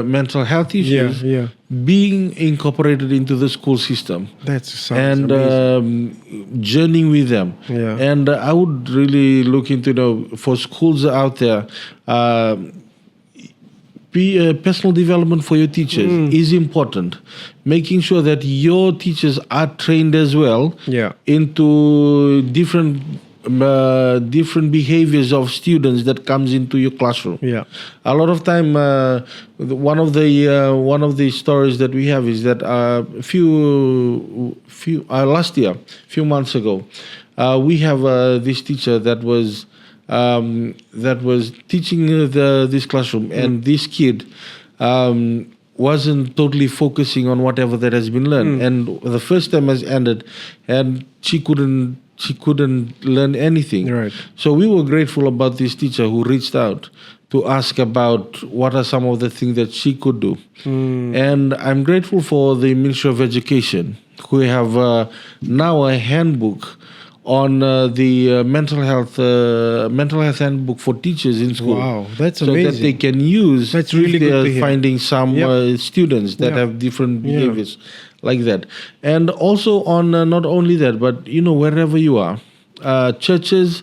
Speaker 2: mental health issues
Speaker 1: yeah.
Speaker 2: being incorporated into the school system
Speaker 1: That sounds
Speaker 2: and
Speaker 1: amazing.
Speaker 2: journeying with them.
Speaker 1: Yeah.
Speaker 2: And I would really look into for schools out there. Personal development for your teachers is important. Making sure that your teachers are trained as well
Speaker 1: Yeah.
Speaker 2: into different behaviors of students that comes into your classroom.
Speaker 1: Yeah.
Speaker 2: A lot of time, one of the stories that we have is that last year, few months ago, we have this teacher that was teaching this classroom, and this kid wasn't totally focusing on whatever that has been learned, and the first time has ended, and she couldn't learn anything.
Speaker 1: Right.
Speaker 2: So we were grateful about this teacher who reached out to ask about what are some of the things that she could do. And I'm grateful for the Ministry of Education, who have now a handbook on the mental health handbook for teachers in school.
Speaker 1: Wow, that's
Speaker 2: so
Speaker 1: amazing.
Speaker 2: that they can use.
Speaker 1: That's
Speaker 2: if
Speaker 1: really
Speaker 2: they
Speaker 1: good
Speaker 2: are
Speaker 1: to hear.
Speaker 2: finding some
Speaker 1: Yep.
Speaker 2: students that
Speaker 1: Yeah.
Speaker 2: have different
Speaker 1: Yeah.
Speaker 2: behaviors like that. And also on not only that, but wherever you are, churches.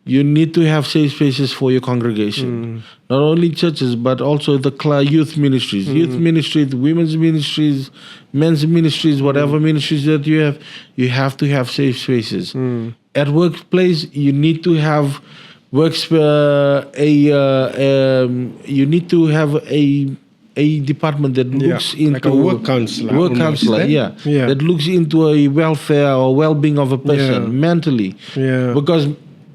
Speaker 2: You need to have safe spaces for your congregation. Not only churches, but also the youth ministries. Youth ministries, women's ministries, men's ministries, whatever ministries that you have to have safe spaces. At workplace, you need to have you need to have a department that looks into
Speaker 1: like a work counselor. almost, eh? Yeah.
Speaker 2: that looks into a welfare or well-being of a person
Speaker 1: Yeah.
Speaker 2: mentally.
Speaker 1: Yeah.
Speaker 2: Because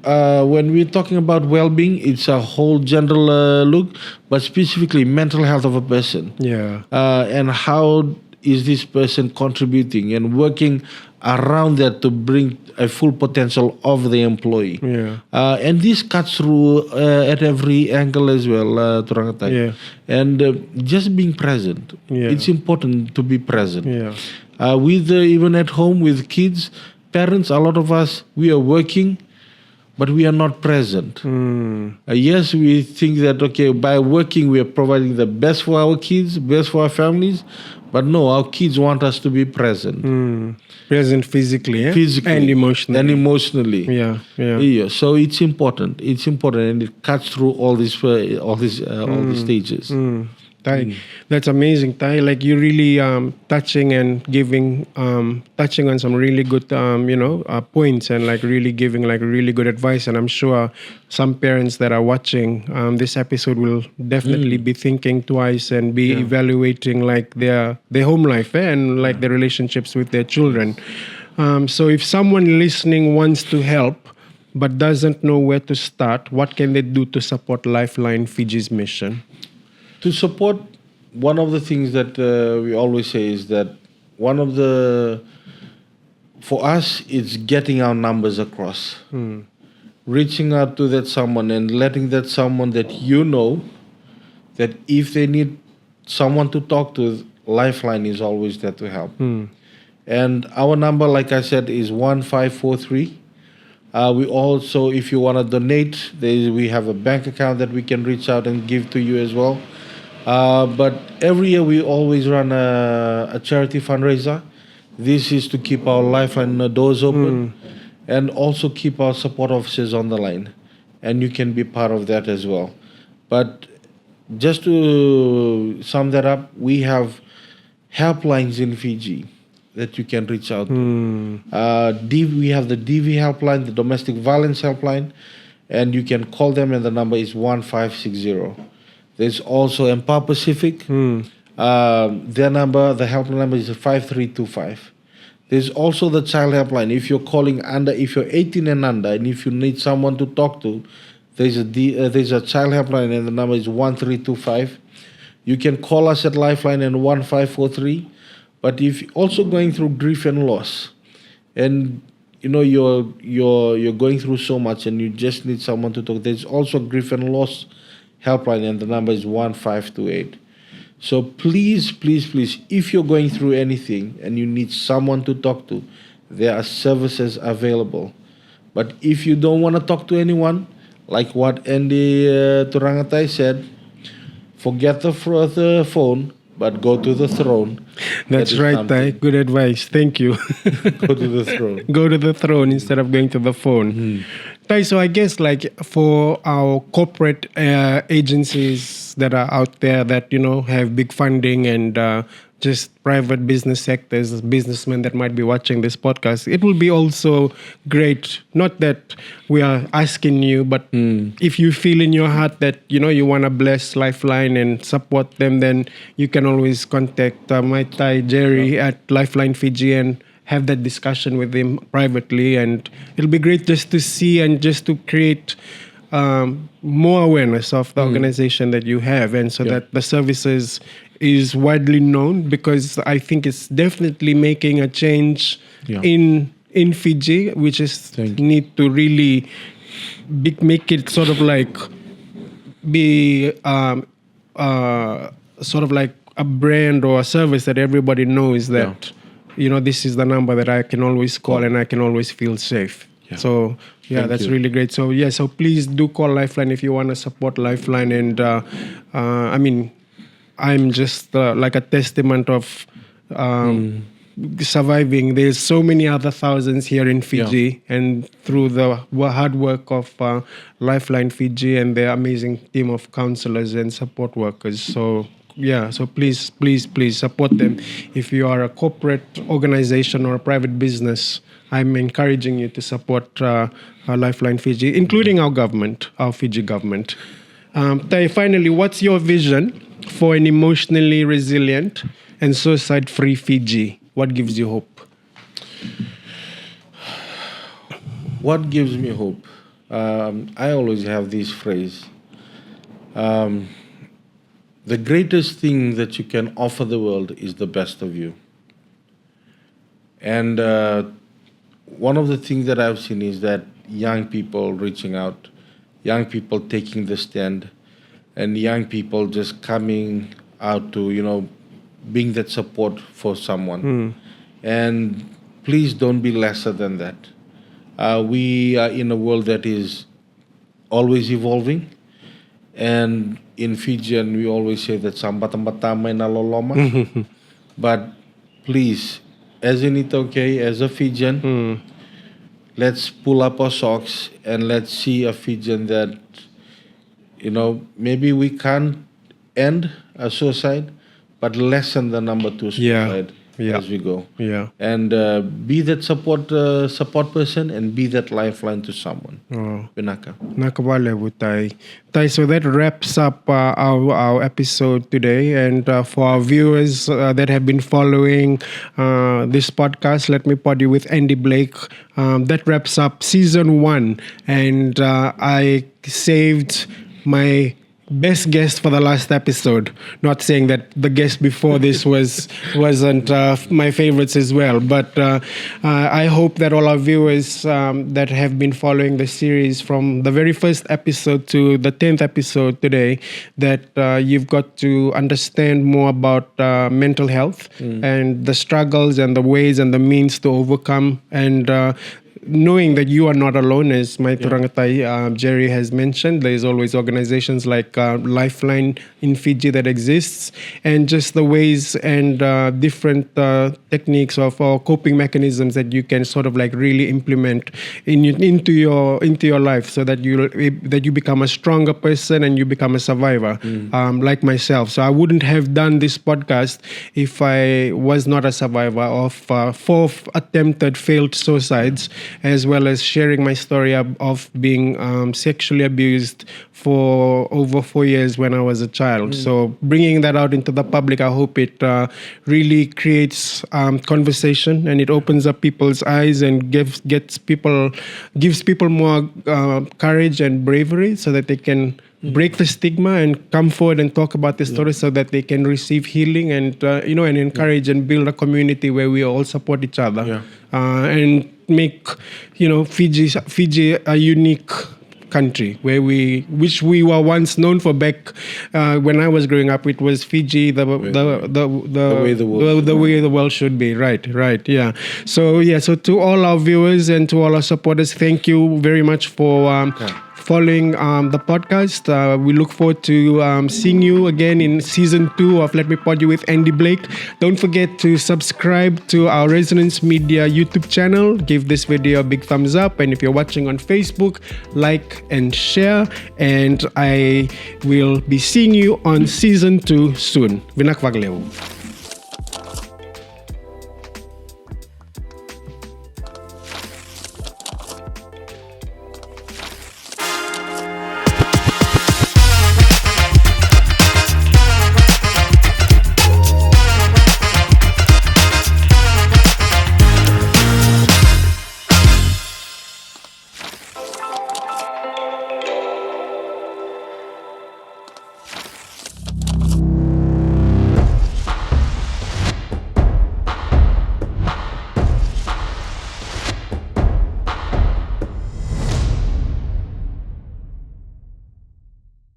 Speaker 2: when we're talking about well-being, it's a whole general look, but specifically mental health of a person.
Speaker 1: Yeah.
Speaker 2: And how is this person contributing and working around that to bring a full potential of the employee.
Speaker 1: Yeah.
Speaker 2: And this cuts through at every angle as well, Turangatai.
Speaker 1: Yeah.
Speaker 2: And just being present.
Speaker 1: Yeah.
Speaker 2: It's important to be present.
Speaker 1: Yeah.
Speaker 2: With even at home with kids, parents, a lot of us, we are working, but we are not present. Yes, we think that, okay, by working, we are providing the best for our kids, best for our families, but no, our kids want us to be present.
Speaker 1: Present physically, eh?
Speaker 2: Physically.
Speaker 1: And emotionally.
Speaker 2: And emotionally.
Speaker 1: Yeah. Yeah.
Speaker 2: Yeah, so it's important. It's important, and it cuts through all these stages.
Speaker 1: Tai, that's amazing, Tai. Like you really touching and giving touching on some really good points, and like really giving like really good advice. And I'm sure some parents that are watching this episode will definitely be thinking twice and be evaluating like their home life and like their relationships with their children. So if someone listening wants to help but doesn't know where to start, what can they do to support Lifeline Fiji's mission?
Speaker 2: To support, one of the things that we always say is that for us, it's getting our numbers across. Reaching out to that someone and letting that someone that that if they need someone to talk to, Lifeline is always there to help. And our number, like I said, is 1543. We also, if you want to donate, we have a bank account that we can reach out and give to you as well. But every year we always run a charity fundraiser. This is to keep our Lifeline doors open and also keep our support officers on the line. And you can be part of that as well. But just to sum that up, we have helplines in Fiji that you can reach out to. We have the DV helpline, the domestic violence helpline, and you can call them, and the number is 1560. There's also Empower Pacific. Their number, the helpline number is 5325. There's also the child helpline. If you're calling if you're 18 and under, and if you need someone to talk to, there's a child helpline, and the number is 1325. You can call us at Lifeline and 1543. But if you're also going through grief and loss, and you're going through so much, and you just need someone to talk, there's also grief and loss helpline, and the number is 1528. So please, please, please, if you're going through anything and you need someone to talk to, there are services available. But if you don't want to talk to anyone, like what Andhy Turangatai said, forget the phone, but go to the throne.
Speaker 1: That's
Speaker 2: That is
Speaker 1: right,
Speaker 2: something.
Speaker 1: Tai. Good advice. Thank you.
Speaker 2: Go to the throne.
Speaker 1: Go to the throne instead of going to the phone. Tai, so I guess like for our corporate agencies that are out there that, have big funding and just private business sectors, businessmen that might be watching this podcast, it will be also great. Not that we are asking you, but if you feel in your heart that, you want to bless Lifeline and support them, then you can always contact my Tai Jerry at Lifeline Fiji and have that discussion with him privately. And it'll be great just to see and just to create more awareness of the organization that you have, and so that the services is widely known, because I think it's definitely making a change in Fiji, which is need to really make it sort of like be sort of like a brand or a service that everybody knows that this is the number that I can always call and I can always feel safe. So that's really great. So so please do call Lifeline if you want to support Lifeline. And I mean, I'm just like a testament of surviving. There's so many other thousands here in Fiji, and through the hard work of Lifeline Fiji and their amazing team of counselors and support workers. So so please, please, please support them. If you are a corporate organization or a private business, I'm encouraging you to support Lifeline Fiji, including our government, our Fiji government. Tai, finally, what's your vision for an emotionally resilient and suicide-free Fiji? What gives you hope?
Speaker 2: What gives me hope? I always have this phrase. The greatest thing that you can offer the world is the best of you. And one of the things that I've seen is that young people reaching out, young people taking the stand, and young people just coming out to, being that support for someone. And please don't be lesser than that. We are in a world that is always evolving. And in Fijian, we always say that sambata may naloloma. But please, as in Itoke, as a Fijian, let's pull up our socks and let's see a Fijian that, maybe we can't end a suicide, but lessen the number to suicide as we go. And be that support person and be that lifeline to someone. Vinaka.
Speaker 1: Vakalevu, Tai. Tai, so that wraps up our episode today. And for our viewers that have been following this podcast, let me pod you with Andhy Blake. That wraps up season 1. And I saved my best guest for the last episode. Not saying that the guest before this wasn't my favorites as well, but I hope that all our viewers that have been following the series from the very first episode to the 10th episode today, that you've got to understand more about mental health and the struggles and the ways and the means to overcome, and knowing that you are not alone, as my Turangatai Jerry has mentioned. There's always organizations like Lifeline in Fiji that exists, and just the ways and different techniques of coping mechanisms that you can sort of like really implement into your life, so that you become a stronger person and you become a survivor, like myself. So I wouldn't have done this podcast if I was not a survivor of 4 attempted failed suicides, as well as sharing my story of being sexually abused for over 4 years when I was a child. So bringing that out into the public, I hope it really creates conversation, and it opens up people's eyes and gives people more courage and bravery, so that they can break the stigma and come forward and talk about the story, so that they can receive healing and and encourage and build a community where we all support each other, and make Fiji a unique country which we were once known for back when I was growing up. It was Fiji, the way the world should be. Right, yeah. So to all our viewers and to all our supporters, thank you very much for following the podcast. We look forward to seeing you again in season 2 of Let Me Pod You with Andhy Blake. Don't forget to subscribe to our Resonance Media YouTube channel. Give this video a big thumbs up, and if you're watching on Facebook, like and share. And I will be seeing you on season 2 soon. Vinaka, vakalevu.